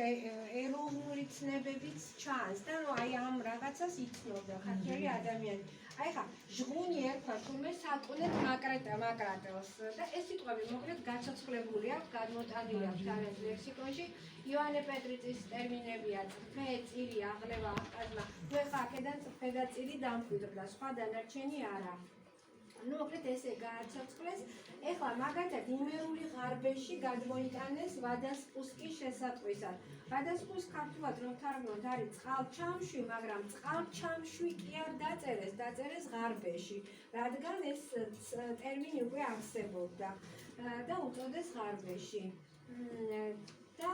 ეროვნული ცნებებიც ჩანს და რომ აი ამ რაღაცას იცნობდა ქართველი ადამიანი. აი ხა ჟღუნი ერქვა თურმე საკუნეთ მაკრატელს და ეს სიტყვები მოკლედ გაცოცხლებული აქვს, გადმოტანილი აქვს თავის ლექსიკონში. იოანე პეტრიწის ტერმინებია წრფე, წირი, აღლევა, აღკაზმა. ნუ ეხლა აქედან წრფე და წირი დამკვიდრდა, სხვა დანარჩენი არა. ნუ მოკლედ ესე გააცოცხლეს. ეხლა მაგალითად იმერული ღარბეში გადმოიტანეს ვადასპუსკის შესატყვისად. ვადასპუს ქართულად რომ თარგმნოთ არის წყალჩამშვი, მაგრამ წყალჩამშვი კი არ დაწერეს ღარბეში, რადგან ეს ტერმინი უკვე არსებობდა და უწოდეს ღარბეში. და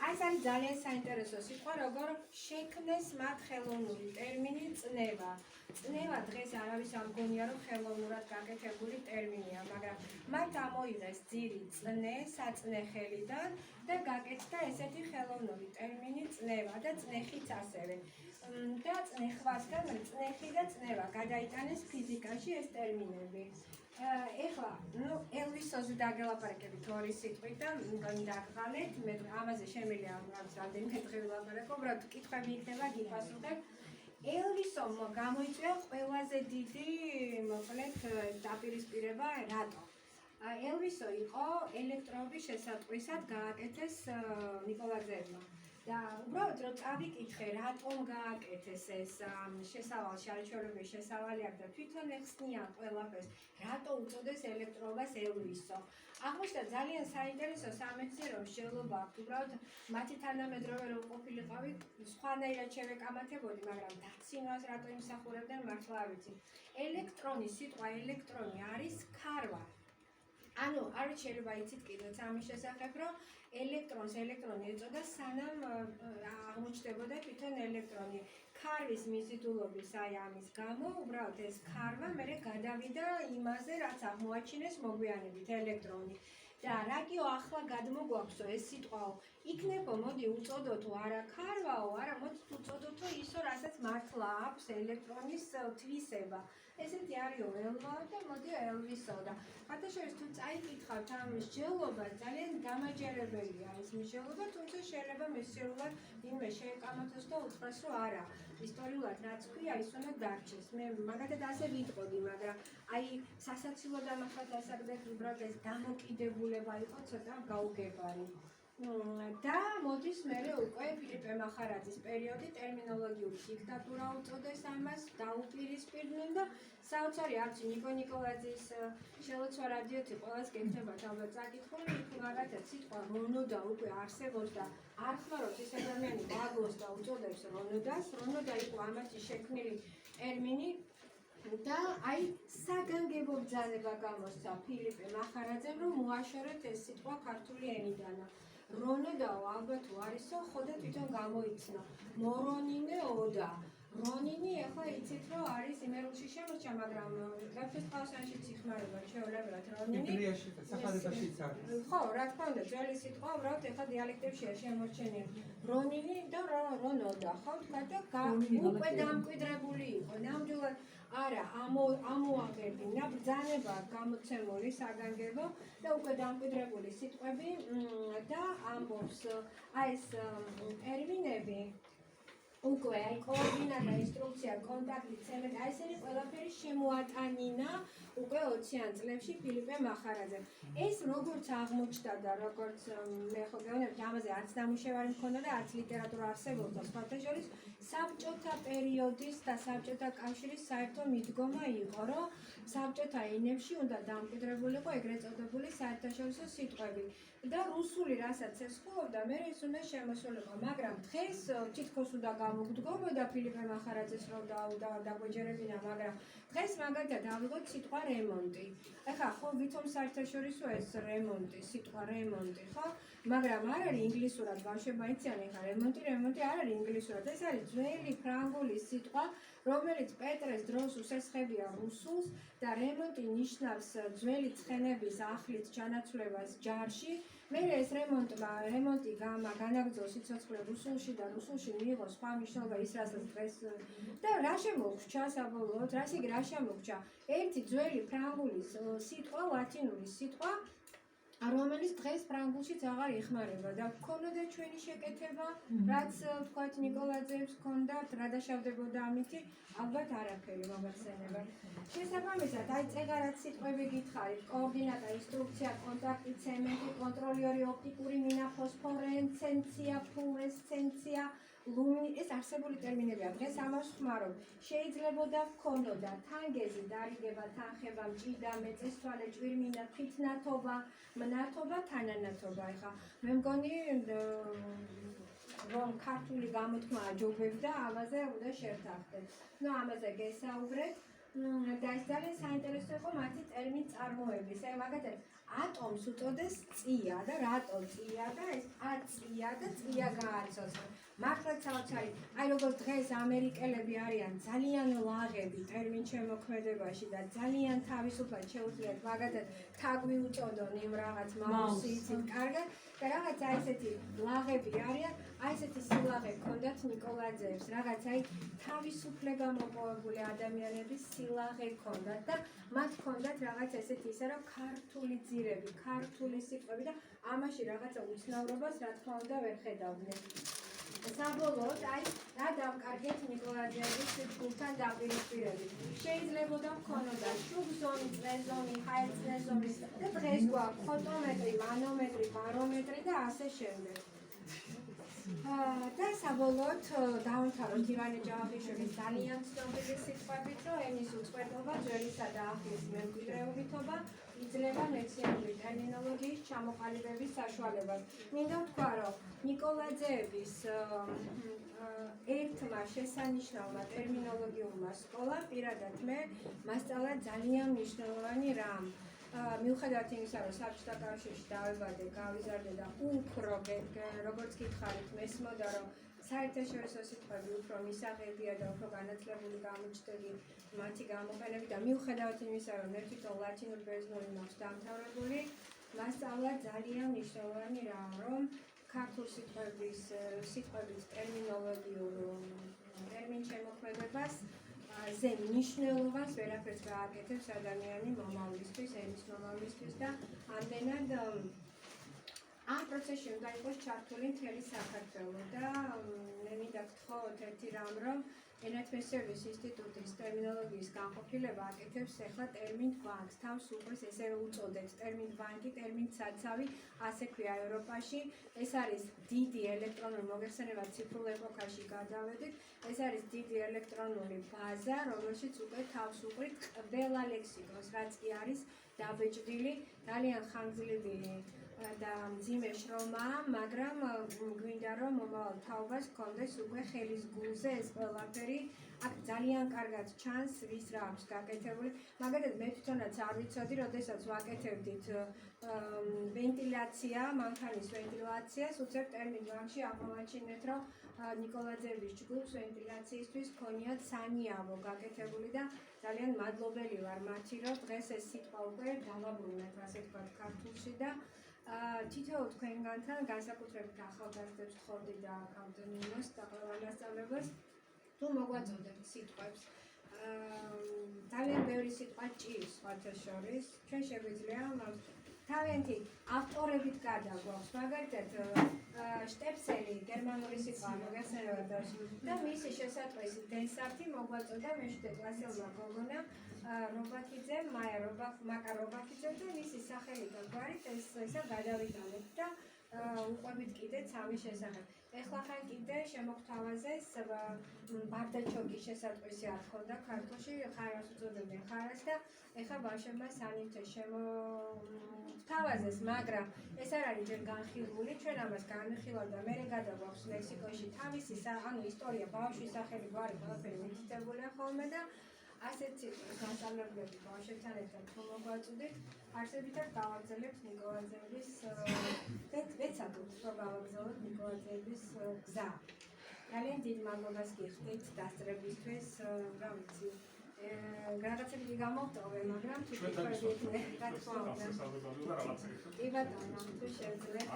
ეს არის ძალიან საინტერესო სიტყვა, როგორ შექმნეს მათ ხელოვნური ტერმინი წნევა. წნევა დღეს არავის არ მგონია, რომ ხელოვნურად გაკეთებული ტერმინია, მაგრამ მათ ამოიღეს ძირი წნე საწნეხელიდან და გაკეთდა ესეთი ხელოვნური ტერმინი წნევა და წნეხიც ასევე. და წნეხვასგან წნეხი და წნევა გადაიტანეს ფიზიკაში ეს ტერმინები. ეხლა, ელვისოზე დაგელაპარაკებით ორი სიტყვით და მგონი დაგღალეთ, მე ამაზე შემიძლია რამდენიმე დღე ვილაპარაკო, უბრალოდ კითხვები იქნება, გიპასუხებ. ელვისომ გამოიწვია ყველაზე დიდი, მოკლედ, დაპირისპირება რატო? ელვისო იყო ელექტროობის შესატყვისად გააკეთეს ნიკოლაძეებმა. და უბრალოდ რომ წავიკითხე, რატომ გააკეთეს ეს შესავალში, არაჩვეულებრივი შესავალი აქვს და თვითონ ეხსნიან ყველაფერს, რატო უწოდეს ელექტროობას ელვისო. აღმოჩნდა ძალიან საინტერესო სამეცნიერო მსჯელობა აქვს, უბრალოდ მათი თანამედროვე რომ ყოფილიყავი, სხვანაირად შევეკამათებოდი, მაგრამ დაცინვას რატო იმსახურებდნენ, მართლა არ ვიცი. ელექტრონის სიტყვა ელექტრონი არის ქარვა. ანუ არ შეიძლება იცით კიდეც ამის შესახებ, რომ ელექტრონს ელექტრონი ეწოდა, სანამ აღმოჩნდებოდა თვითონ ელექტრონი. ქარვის მიზიდულობის აი ამის გამო, უბრალოდ ეს ქარვა მერე გადავიდა იმაზე, რაც აღმოაჩინეს მოგვიანებით ელექტრონი. და რაკიო ახლა გადმოგვაქვსო ეს სიტყვაო, იქნებო მოდი უწოდოთო არა ქარვაო, არა მოდი უწოდოთო ისო, რასაც მართლა აქვს ელექტრონის თვისება. ესეთი არისო ელვაო და მოდი ელვისო და ხათაშორის თუ წაიკითხავთ ამ მსჯელობას, ძალიან გამაჯერებელია ეს მსჯელობა, თუმცა შეიძლება მესიერულად ვინმე შეეკამათოს და უთხრას, რომ არა, ისტორიულად რაც ქვია, ის უნდა დარჩეს. მე მაგათად ასე ვიტყოდი, მაგრამ აი სასაცილო დამახათ ასაგდეთ, უბრალოდ ეს დამოკიდებულება იყო ცოტა გაუგებარი. და მოდის მერე უკვე ფილიპე მახარაძის პერიოდი, ტერმინოლოგიური დიქტატურა უწოდეს ამას, დაუპირისპირდნენ და საოცარი არჩი ნიკო ნიკოლაძის შელოცვა რადიოთი ყველას გექნებათ ალბათ წაკითხული, იქ მაგათაც სიტყვა რონოდა უკვე არსებობს და არ ხმარობს ის ადამიანი დაგლოს და უწოდებს რონოდას, რონოდა იყო ამაში შექმნილი ტერმინი. და აი საგანგებო ბრძანება გამოსცა ფილიპე მახარაძემ, რომ მოაშორეთ ეს სიტყვა ქართული ენიდან. რონოდაო ალბათ არისო, ხო და თვითონ გამოიცნო. მორონინე ოდა. რონინი ახლა იცით რომ არის იმერულში შემორჩა, მაგრამ გაფრთხილების წყალსანშიც იხმარება ჩვეულებრივად რონინი. ბიბლიაში სახარებაშიც არის. ხო, რა თქმა უნდა, ძველი სიტყვა, უბრალოდ ახლა დიალექტებშია შემორჩენილი. რონინი და რონოდა, ხო თქვა და უკვე დამკვიდრებული იყო. ნამდვილად არა, ამოაღებინა ბრძანება გამოცემული საგანგებო და უკვე დამკვიდრებული სიტყვები და ამბობს აი ეს ტერმინები უკვე აი კოორდინატა, ინსტრუქცია, კონტაქტი, ცემენტი, აი ესენი ყველაფერი შემოატანინა უკვე 20-იან წლებში ფილიპე მახარაძემ. ეს როგორც აღმოჩნდა და როგორც მე ხო გეუბნებით, ამაზე არც დამუშევარი მქონდა და არც ლიტერატურა არსებობდა სხვათა შორის, საბჭოთა პერიოდის და საბჭოთა კავშირის საერთო მიდგომა იყო, რომ საბჭოთა ენებში უნდა დამკვიდრებულიყო ეგრეთ წოდებული საერთაშორისო სიტყვები. და რუსული რასაც ეხსოვდა, მე ის უნდა შემოსულიყო, მაგრამ დღეს თითქოს უნდა გამოგდგომოდა ფილიპე მახარაძეს რომ დაგვეჯერებინა, მაგრამ დღეს მაგალითად ავიღოთ სიტყვა რემონტი. ეხლა ხო ვითომ საერთაშორისო ეს რემონტი, სიტყვა რემონტი, ხო? მაგრამ არ არის ინგლისურად ბავშვებმა იციან, ეხლა რემონტი არ არის ინგლისურად. ეს არის ძველი ფრანგული სიტყვა, რომელიც პეტრეს დროს უსესხებია რუსულს და რემონტი ნიშნავს ძველი ცხენების ახლით ჩანაცვლებას ჯარში. მე ეს რემონტი განაგრძო სიცოცხლე რუსულში და რუსულში მიიღო სხვა მნიშვნელობა ის რასაც დღეს და რა შემოგვრჩა საბოლოოდ, რა შემოგვრჩა? ერთი ძველი ფრანგული სიტყვა, ლათინური სიტყვა, რომელიც დღეს ფრანგულშიც აღარ იხმარება და გქონოდა ჩვენი შეკეთება, რაც თქვათ ნიკოლაძეებს ჰქონდათ, რა დაშავდებოდა ამითი, ალბათ არაფერი მომახსენება. შესაბამისად, აი წეგარად სიტყვები გითხარით, კოორდინატა, ინსტრუქცია, კონტაქტი, ცემენტი, კონტროლერი, ოპტიკური მინა, ფოსფორესცენცია, ფლუორესცენცია, ლუმინი, ეს არსებული ტერმინებია. დღეს ამას ვხმარობ. შეიძლებოდა ჰქონოდა თანგეზი, დარიგება, თანხება, მჭიდა, მეწესთვალე, ჭვირმინა, თვითნათობა, მნათობა, თანანათობა. ეხლა მე მგონი რომ ქართული გამოთქმა აჯობებდა, ამაზე უნდა შევთანხმდეთ. ნუ ამაზე გესაუბრეთ. და ეს ძალიან საინტერესო იყო მათი ტერმინის წარმოების. აი მაგალითად ატომს უწოდეს წია და რატო წია და ეს აწია და წია გააცოცხლა. მართლაც საოცარი. აი როგორც დღეს ამერიკელები არიან ძალიან ლაღები ტერმინშემოქმედებაში და ძალიან თავისუფლად შეუძლიათ მაგალითად თაგვი უწოდონ იმ რაღაც მაუსი იცით კარგად და რაღაც აი ესეთი ლაღები არიან, აი ესეთი სილაღე ჰქონდათ ნიკოლაძეებს, რაღაც აი თავისუფლე გამოპოვებული ადამიანების სილაღე ჰქონდათ და მათ ჰქონდათ რაღაც ესეთი ისე რომ ქართული ძირები, ქართული სიტყვები და ამაში რაღაცა უცნაურობას რა თქმა უნდა ვერ ხედავდნენ. საბოლოოდ აი რა დავკარგეთ ნიკოლაძეების ჯგუფთან დაპირისპირებით. შეიძლებოდა ჰქონოდა შუბზონი, წრეზონი, ჰაერწრეზონი და დღეს გვაქვს ფოტომეტრი, მანომეტრი, ბარომეტრი და ასე შემდეგ. და საბოლოოდ დავამთავროთ ივანე ჯავახიშვილის ძალიან ცნობილი სიტყვებით, რომ ენის უწყლობა, ძველისა და ახლის მემკვიდრეობითობა იძლევა მეცნიერული ტერმინოლოგიის ჩამოყალიბების საშუალებას. მინდა ვთქვა, რომ ნიკოლაძეების ერთმა შესანიშნავმა ტერმინოლოგიურმა სკოლამ პირადად მე მასწავლა ძალიან მნიშვნელოვანი რამ. მიუხედავად იმისა, რომ საბჭოთა კავშირში დავებადე, გავიზარდე და უფრო როგორც გითხარით, მესმოდა, რომ საერთაშორისო სიტყვები უფრო მისაღებია და უფრო განათლებული გამოჩნდები მათი გამოყენებით და მიუხედავად იმისა, რომ მე თვითონ ლათინური ბერძნული მაქვს დამთავრებული, მასწავლა ძალიან მნიშვნელოვანი რამ, რომ ქართულ სიტყვების ტერმინოლოგიურ ტერმინშემოქმედებას ზე მნიშვნელობას ვერაფერს გააკეთებს ადამიანი მომავლისთვის, ენის მომავლისთვის და ამდენად ამ პროცესში უნდა იყოს ჩართული მთელი საქართველო და მე მინდა გთხოვოთ ერთი რამ, რომ ენათმეცნიერების ინსტიტუტის ტერმინოლოგიის განყოფილება აკეთებს ახლა ტერმინ ბანკს, თავს უყრის ესე უწოდეთ ტერმინ ბანკი, ტერმინ საცავი, ასე ქვია ევროპაში. ეს არის დიდი ელექტრონული მოგეხსენება ციფრულ ეპოქაში გადავედით. ეს არის დიდი ელექტრონული ბაზა, რომელშიც უკვე თავს უყრით ყველა ლექსიკონს, რაც კი არის დაბეჭდილი, ძალიან ხანგრძლივი და მძიმე შრომაა, მაგრამ გვინდა რომ მომავალ თაობას ჰქონდეს უკვე ხელის გულზე ეს ყველაფერი. აქ ძალიან კარგად ჩანს ვის რა აქვს გაკეთებული. მაგალითად მე თვითონაც არ ვიცოდი, როდესაც ვაკეთებდით ვენტილაცია, მანქანის ვენტილაციას, უცებ ტერმინ ბანკში აღმოვაჩინეთ, რომ ნიკოლაძეების ჯგუფს ვენტილაციისთვის ჰქონიათ სანიავო გაკეთებული და ძალიან მადლობელი ვარ მათი, რომ დღეს ეს სიტყვა უკვე დავაბრუნეთ, ასე ვთქვათ, ქართულში და თითოეულ თქვენგანთან განსაკუთრებით ახალგაზრდებს ხორდი და კავტონინოს და ყველა მასწავლებლებს თუ მოგვაწოდებთ სიტყვებს. ძალიან ბევრი სიტყვა ჭირს სხვათა შორის. ჩვენ შეგვიძლია თავენთი ავტორებით გადაგვაქვს, მაგალითად შტეპსელი გერმანული სიტყვა მოგეხსენებათ და მისი შესატყვისი დენსარტი მოგვაწოდა მე-7 კლასელმა გოგონა რობაქიძემ, მაკა რობაქიძემ და მისი სახელი და გვარით ესა გადავიტანეთ და უყვებით კიდეც ამის შესახებ. ეხლა ხან კიდე შემოგთავაზეს ბარდაჩოკის შესატყვისი არ ჰქონდა ქართულში, ხარას უწოდებდნენ ხარას და ეხლა ბავშვებმა სანიმთე შემოგთავაზეს, მაგრამ ეს არ არის ჯერ განხილული, ჩვენ ამას განვიხილავთ და მერე გადაგვაქვს ლექსიკონში თავისი ანუ ისტორია, ბავშვის სახელი, გვარი, ყველაფერი მითითებულია ხოლმე და ასეთ სიტყვას განსწავლებლები ბავშვებთან ერთად თუ მოგვაწოდეთ, არსებითად გავაგზავნებთ ნიკოლაძეების ვეცადოთ, რომ გავაგზავნოთ ნიკოლაძეების გზა. ძალიან დიდ მადლობას გიხდით დასწრებისთვის, რა ვიცი, რაღაცები გამოვტოვე, მაგრამ თვითონ რა თქმა უნდა. კი ბატონო, თუ შევძლებთ.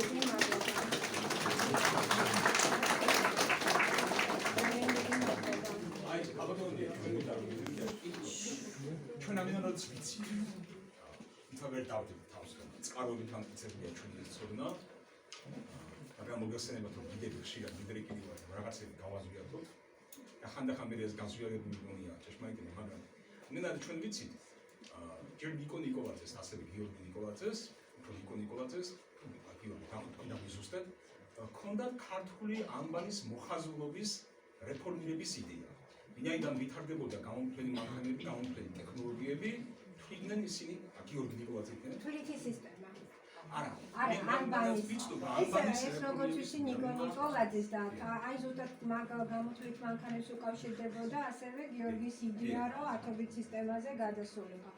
დიდი მადლობა. ჩვენ ამიანაც ვიცით. თუმცა ვერ დავდივართ თავს, წყაროებით ამტკიცებია ჩვენი ცოდნა. მაგრამ მოგესალმებით, რომ დიდები ხშირად დიდრი კიდევ რაღაცები გავაზრიათოთ. და ხანდახან მე ეს განსხვავებული მიგონია ჭეშმარიტია, მაგრამ მენად ჩვენ ვიცით. ჯერ ნიკო ნიკოლაძეს, ასევე გიორგი ნიკოლაძეს, ნიკო ნიკოლაძეს, გიორგი და ზუსტად ქონდა ქართული ანბანის მოხაზულობის რეფორმირების იდეა. ვინაიდან ვითარდებოდა გამომთვლელი მანქანები, გამომთვლელი ტექნოლოგიები, თვითონ ისინი გიორგი ნიკოლაძე იქნება. თვლითი სისტემა. არა, ანბანის. ეს როგორც ვიცი ნიკო ნიკოლაძეს და აი ზუსტად გამოთვლით მანქანებს უკავშირდებოდა ასევე გიორგის იდეა, რომ ათობით სისტემაზე გადასულიყო.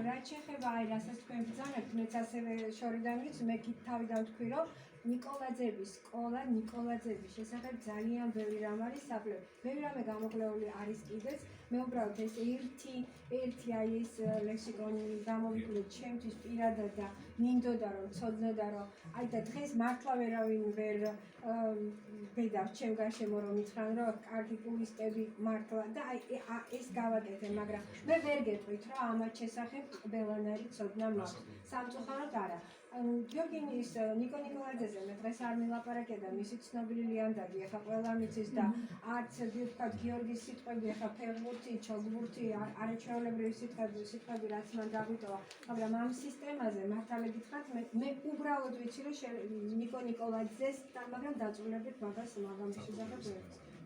რაც შეეხება აი რასაც თქვენ ბრძანებთ, მეც ასევე შორიდან ვიცი, მე თავიდან ვთქვი, რომ ნიკოლაძეების სკოლა, ნიკოლაძეების შესახებ ძალიან ბევრი რამ არის საფლავი. ბევრი რამე გამოკვლეული არის კიდეც. მე უბრალოდ ეს ერთი აი ეს ლექსიკონი გამოვიკვლიეთ ჩემთვის პირადად და მინდოდა რომ ცოდნოდა რომ აი და დღეს მართლა ვერავინ ვერ ბედავს ჩემ გარშემო რომ მითხრან რომ კარგი ტურისტები მართლა და აი ეს გავაკეთე, მაგრამ მე ვერ გეტყვით რომ ამათ შესახებ ყველანაირი ცოდნა მაქვს. სამწუხაროდ არა. გიორგის ნიკო ნიკოლაძეზე მე დღეს არ მილაპარაკე და მისი ცნობილი ლიანდაგი ახლა ყველა მიცის და არც ვთქვათ გიორგის სიტყვები ახლა ფეხბურთი, ჩოგბურთი, არაჩვეულებრივი სიტყვები რაც მან დაგვიტოვა, მაგრამ ამ სისტემაზე მართალი გითხრათ მე უბრალოდ ვიცი რომ ნიკო ნიკოლაძეს და მაგრამ დაწუნებით მაგას შესახებ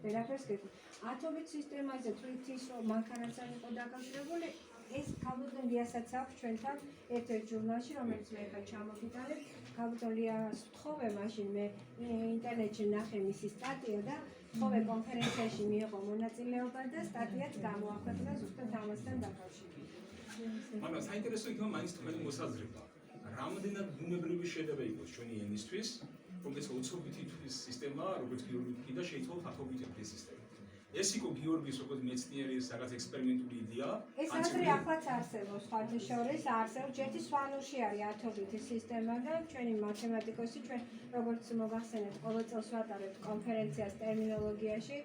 ვერაფერს გეტყვი. ათობით სისტემაზე თვითის მანქანაც არ იყო დაკავშირებული. ეს ქალბატონ ლიასაც აქვს ჩვენთან ერთ-ერთ ჟურნალში, რომელიც მე ახლა ჩამოვიტანებ. ქალბატონ ლიას ვთხოვე მაშინ მე ინტერნეტში ნახე მისი სტატია და ვთხოვე კონფერენციაში მიიღო მონაწილეობა და სტატიაც გამოაქვეყნა ზუსტად ამასთან დაკავშირებით. მაგრამ საინტერესო იქნება მაინც თქვენი მოსაზრება. რამდენად ბუნებრივი შედეგი იყოს ჩვენი ენისთვის, რომელიც უცობითი თვლის სისტემა, როგორც გიორგი და შეიძლება ათობითი თვლის სისტემა. ეს იყო გიორგის როგორც მეცნიერის რაღაც ექსპერიმენტული იდეა. ეს აზრი ახლაც არსებობს, სხვათა შორის არსებობს. ერთი სვანურში არის ათობითი სისტემა და ჩვენი მათემატიკოსი ჩვენ როგორც მოგახსენეთ, ყოველ წელს ვატარებთ კონფერენციას ტერმინოლოგიაში.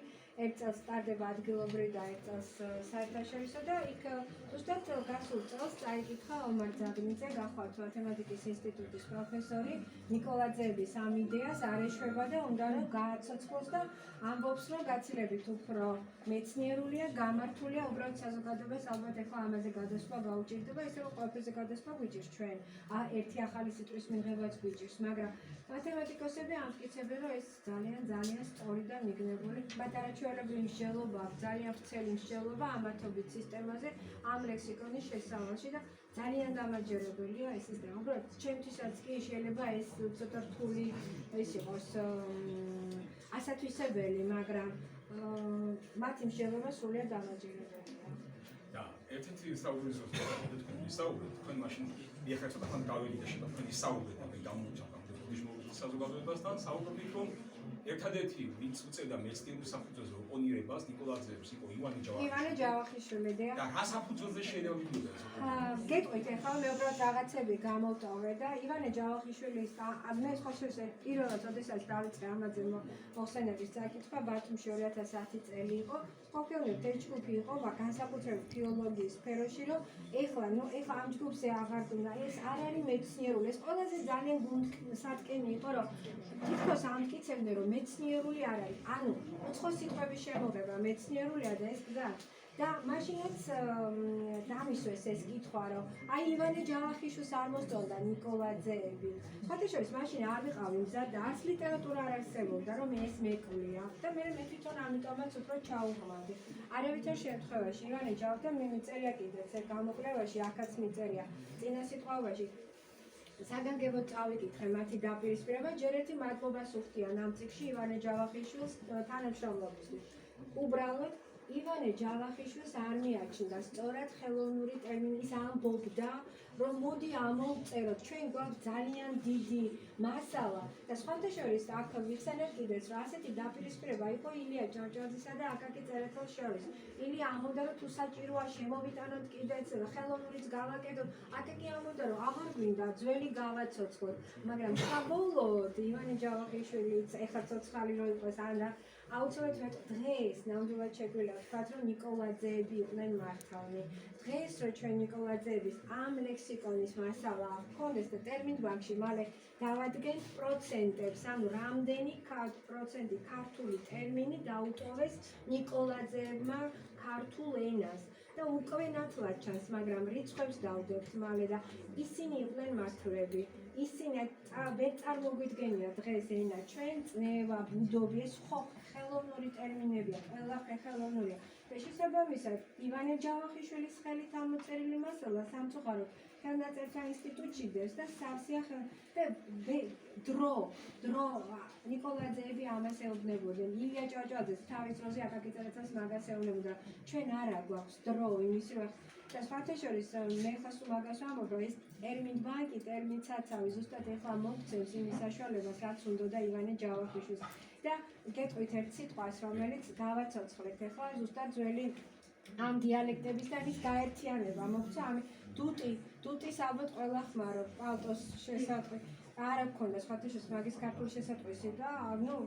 ერთ წელს სტარდება ადგილობრივი და ერთ წელს საერთაშორისო და იქ ზუსტად გასულ წელს წაიკითხა ომარ ძაგნიძე, გახვალთ მათემატიკის ინსტიტუტის პროფესორი, ნიკოლაძეების ამ იდეას არ ეშვება და უნდა რომ გააცოცხლოს და ამბობს რომ გაცილებით უფრო მეცნიერულია, გამართულია, უბრალოდ საზოგადოებას ალბათ ახლა ამაზე გადასვლა გაუჭირდება, ისე რომ ყველაფერზე გადასვლა გვიჭირს ჩვენ. ერთი ახალი სიტყვის მიღებაც გვიჭირს, მაგრამ მათემატიკოსები ამტკიცებენ რომ ეს ძალიან სწორი და მიგნებული მათ არაჩვეულებრივი ჩვეულებრივი მსჯელობა აქვს, ძალიან ვრცელი მსჯელობა ამათობით სისტემაზე, ამ ლექსიკონის შესწავლაში და ძალიან დამაჯერებელია ეს სისტემა. უბრალოდ ჩემთვისაც კი შეიძლება ეს ცოტა რთული ის იყოს ასათვისებელი, მაგრამ მათი მსჯელობა სრულიად დამაჯერებელია. და ერთ-ერთი საუბრის დროს თქვენ ვისაუბრეთ, თქვენ მაშინ მიახერხეთ ცოტა ხან გაველი და შედა თქვენი საუბრეთ და მე გამოვჩავ საზოგადოებასთან საუბრობთ, რომ ერთადერთი ვინც უწევდა მეცნიერულ საფუძველზე ოპონირებას ნიკოლაძეებს იყო ივანე ჯავახიშვილი და რა საფუძველზე შეიძლება ვიდოდა ეს ოპონირება? გეტყვით ახლა მე უბრალოდ რაღაცები გამოვტოვე და ივანე ჯავახიშვილის მე სხვა შევსე პირველად ოდესაც დავიწყე ამაზე მოხსენების წაკითხვა ბათუმში 2010 წელი იყო ყოფილი ტექნიკუმი იყო განსაკუთრებით ფილოლოგიის სფეროში რომ ეხლა ამ ჯგუფზე აღარ გუნა ეს არ არის მეცნიერული ეს ყველაზე ძალიან გუნდსატკენი იყო რომ თითქოს ამტკიცებდნენ რომ მეცნიერული არ არის ანუ უცხო სიტყვების შემოღება მეცნიერულია და ეს გზა და მაშინაც დამისვეს ეს კითხვა რომ აი ივანე ჯავახიშვილს არ მოსწონდა ნიკოლაძეები ხათაშორის მაშინ არ ვიყავი მზად და არც ლიტერატურა არ არსებობდა რომ ეს მეკლია და მე თვითონ ამიტომაც უფრო ჩაუღმავდი არავითარ შემთხვევაში ივანე ჯავახი და მე მიწერია კიდეც ერთ გამოკვლევაში აქაც მიწერია წინა სიტყვაში საგანგებოდ წავიკითხე მათი დაპირისპირება ჯერ ერთი მადლობას უხდიან ამ წიგნში ივანე ჯავახიშვილს თანამშრომლობისთვის უბრალოდ ივანე ჯავახიშვილს არ მიაჩნდა სწორად ხელოვნური ტერმინის ამბობდა რომ მოდი ამოვწეროთ ჩვენ გვაქვს ძალიან დიდი მასალა და სხვათა შორის აქ ვიხსენებ კიდეც რომ ასეთი დაპირისპირება იყო ილია ჭავჭავაძისა და აკაკი წერეთლის შორის ილია ამბობდა რომ თუ საჭიროა შემოვიტანოთ კიდეც ხელოვნურიც გავაკეთოთ აკაკი ამბობდა რომ აღარ გვინდა ძველი გავაცოცხლოთ მაგრამ საბოლოოდ ივანე ჯავახიშვილიც ეხლა ცოცხალი რო იყოს ანა აუცილებლად დღეს ნამდვილად შეგვიძლია ვთქვათ რომ ნიკოლაძეები იყვნენ მართალნი დღეს რო ჩვენ ნიკოლაძეების ამ ლექსიკონის მასალა ჰქონდეს და ტერმინ ბანკში მალე დავადგენთ პროცენტებს ანუ რამდენი პროცენტი ქართული ტერმინი დაუტოვეს ნიკოლაძეებმა ქართულ ენას და უკვე ნათლად ჩანს მაგრამ რიცხვებს დავდებთ მალე და ისინი იყვნენ მართლები ისინი ვერ წარმოგვიდგენია დღეს ენა ჩვენ წნევა ბუდობი ეს ხო ხელოვნური ტერმინებია ყველაფერი ხელოვნურია და შესაბამისად ივანე ჯავახიშვილის ხელით ამოწერილი მასალა სამწუხაროდ ხელნაწერთა ინსტიტუტში დეს და სავსეა და დრო ნიკოლაძეები ამას ეუბნებოდნენ ილია ჭავჭავაძეს თავის დროზე აკაკი წერეთლის მაგას ეუბნებოდა ჩვენ არა გვაქვს დრო იმის რომ და სხვათა შორის მე ხას მაგას ვამბობ რომ ეს ტერმინ ბანკი ტერმინ ცაცავი ზუსტად ეხლა მოგწევს იმის საშუალებას რაც უნდა ივანე ჯავახიშვილს და გეტყვით ერთ სიტყვას რომელიც გავაცოცხლეთ ეხლა ზუსტად ძველი ამ დიალექტების და ის გაერთიანება მოგცა ამი დუტის ალბათ ყველა ხმარობ პალტოს შესაძლო არ აქვს სხვათა შორის მაგის ქართული შესაძლოა და ნუ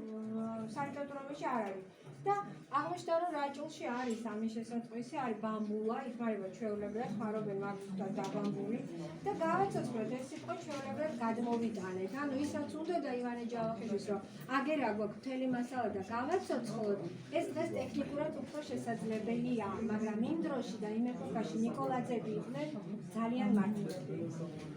სალიტერატუროში არ არის და აღმოჩნდა რომ რაჭულში არის ამის შესაძლოა არის ბამბულა იხმარება ჩვეულებრივად ხმარობენ მაგისთან დაბამბული და გავაცოცხლეთ ეს სიტყვა ჩვეულებრივად გადმოვიტანეთ ანუ ისაც უნდა და ივანე ჯავახიშვილს რომ აგერა გვაქვს მთელი მასალა და გავაცოცხლოთ ეს დღეს ტექნიკურად უფრო შესაძლებელია მაგრამ იმ დროში და იმ ეპოქაში ნიკოლაძეები იყვნენ ძალიან მართლები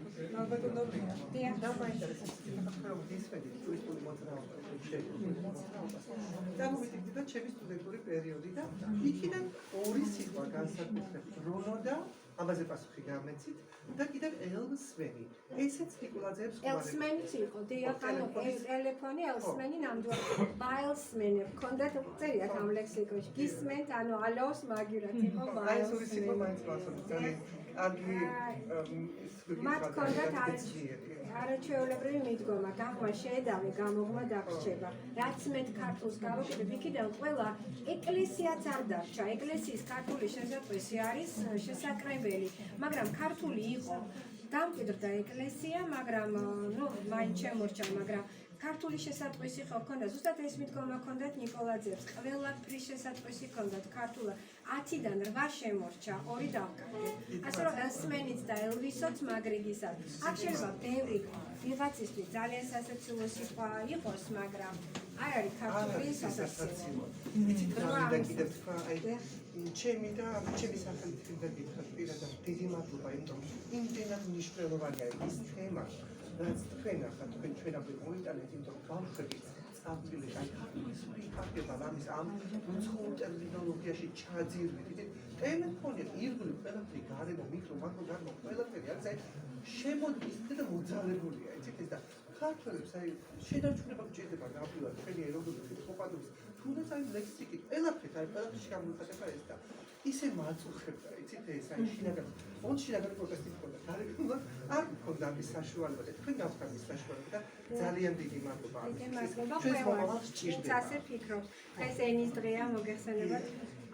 და ჩემი სტუდენტური პერიოდი და იქიდან ორი სიტყვა განსაკუთრებით ბრუნო და ამაზე პასუხი გამეცით და კიდევ ელსმენი ესეც ნიკოლაძეებს ელსმენიც იყო დიახ ანუ ტელეფონი ელსმენი ნამდვილად ბაილსმენი ჰქონდათ წერიათ ამ ლექსიკონში გისმენთ ანუ ალოს მაგივრად იყო ბაილსმენი მათ ჰქონდათ არაჩვეულებრივი მიდგომა გაღმა შეედავე გამოღმა დაგრჩება რაც მეტ ქართულს გავაკეთებ იქიდან ყველა ეკლესიაც არ დარჩა ეკლესიის ქართული შესაძლისი არის შესაკრებელი მაგრამ ქართული იყო დამკვიდრდა ეკლესია მაგრამ ნუ მაინც შემორჩა მაგრამ ქართული შესატყვისი ხო ჰქონდა ზუსტად ეს მიდგომა ჰქონდათ ნიკოლაძეებს ყველაფრის შესატყვისი ჰქონდათ ქართულად 10-დან 8 შემორჩა 2 დავკარგეთ ასე რომ ელსმენიც და ელვისოც მაგრიგისაც აქ შეიძლება ბევრი ვიღაცისთვის ძალიან სასაცილო სიტყვა იყოს მაგრამ არ არის ქართული სასაცილო იცით რა და კიდევ თქვა აი ჩემი და ჩემი სახელით გითხრათ პირადად დიდი მადლობა იმიტომ იმდენად მნიშვნელოვანია ის თემა რაც თქვენ ახლა თქვენ ჩვენამდე მოიტანეთ იმიტომ ბავშვები საფრთხილეში, აი ქართული სული იფარგება ამის ამ უცხოურ ტერმინოლოგიაში ჩაძირვით. იცით, ტელეფონი, ირგვლივ ყველაფერი გარემო, მიკრო, მაკრო, გარემო, ყველაფერი არის აი შემოდის და მოძალებულია, იცით ეს და ქართველებს აი შედარჩუნება გჭირდება ნამდვილად ჩვენი ეროვნული ხოპადობის თუნდაც აი ლექსიკით ყველაფერს აი ყველაფერში გამოიხატება ეს და ისე მაწუხებდა იცით ეს აი შინაგან პროტესტი ჰქონდა გარეგნულად არ ჰქონდა ამის საშუალება და თქვენ გავხდით მის საშუალება და ძალიან დიდი მადლობა დიდი მადლობა ყველას ვინც ასე ფიქრობს ეს ენის დღეა მოგეხსენებათ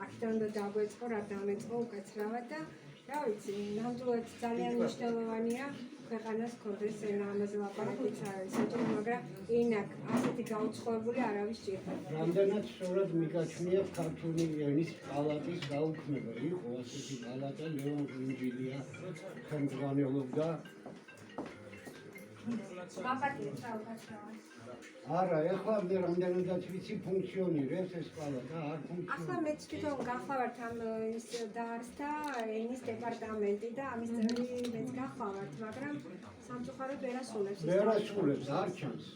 აქედან უნდა დაგვეწყო რა დამეწყო უკაცრავად და რა ვიცი ნამდვილად ძალიან მნიშვნელოვანია ქვეყანას კონდეს ენა ამაზე ლაპარაკიც არის საჭირო მაგრამ ენაკ ასეთი გაუცხოებული არავის ჭირდება რამდენად სწორად მიგაჩნიათ ქართული ენის პალატის გაუქმება იყო ასეთი პალატა ლეონ ჟინჯილია ხელმძღვანელობდა მაპატიეთ რა უკაცრავად არა ეხლა მე რამდენადაც ვიცი ფუნქციონირებს ეს პალატა არ ახლა ფუნქციონირებს მეც თვითონ გახლავართ ამ ის დაარსდა ენის დეპარტამენტი და ამის წევრი მეც გახლავართ მაგრამ სამწუხაროდ ვერ ასრულებს ვერ ასრულებს არ ჩანს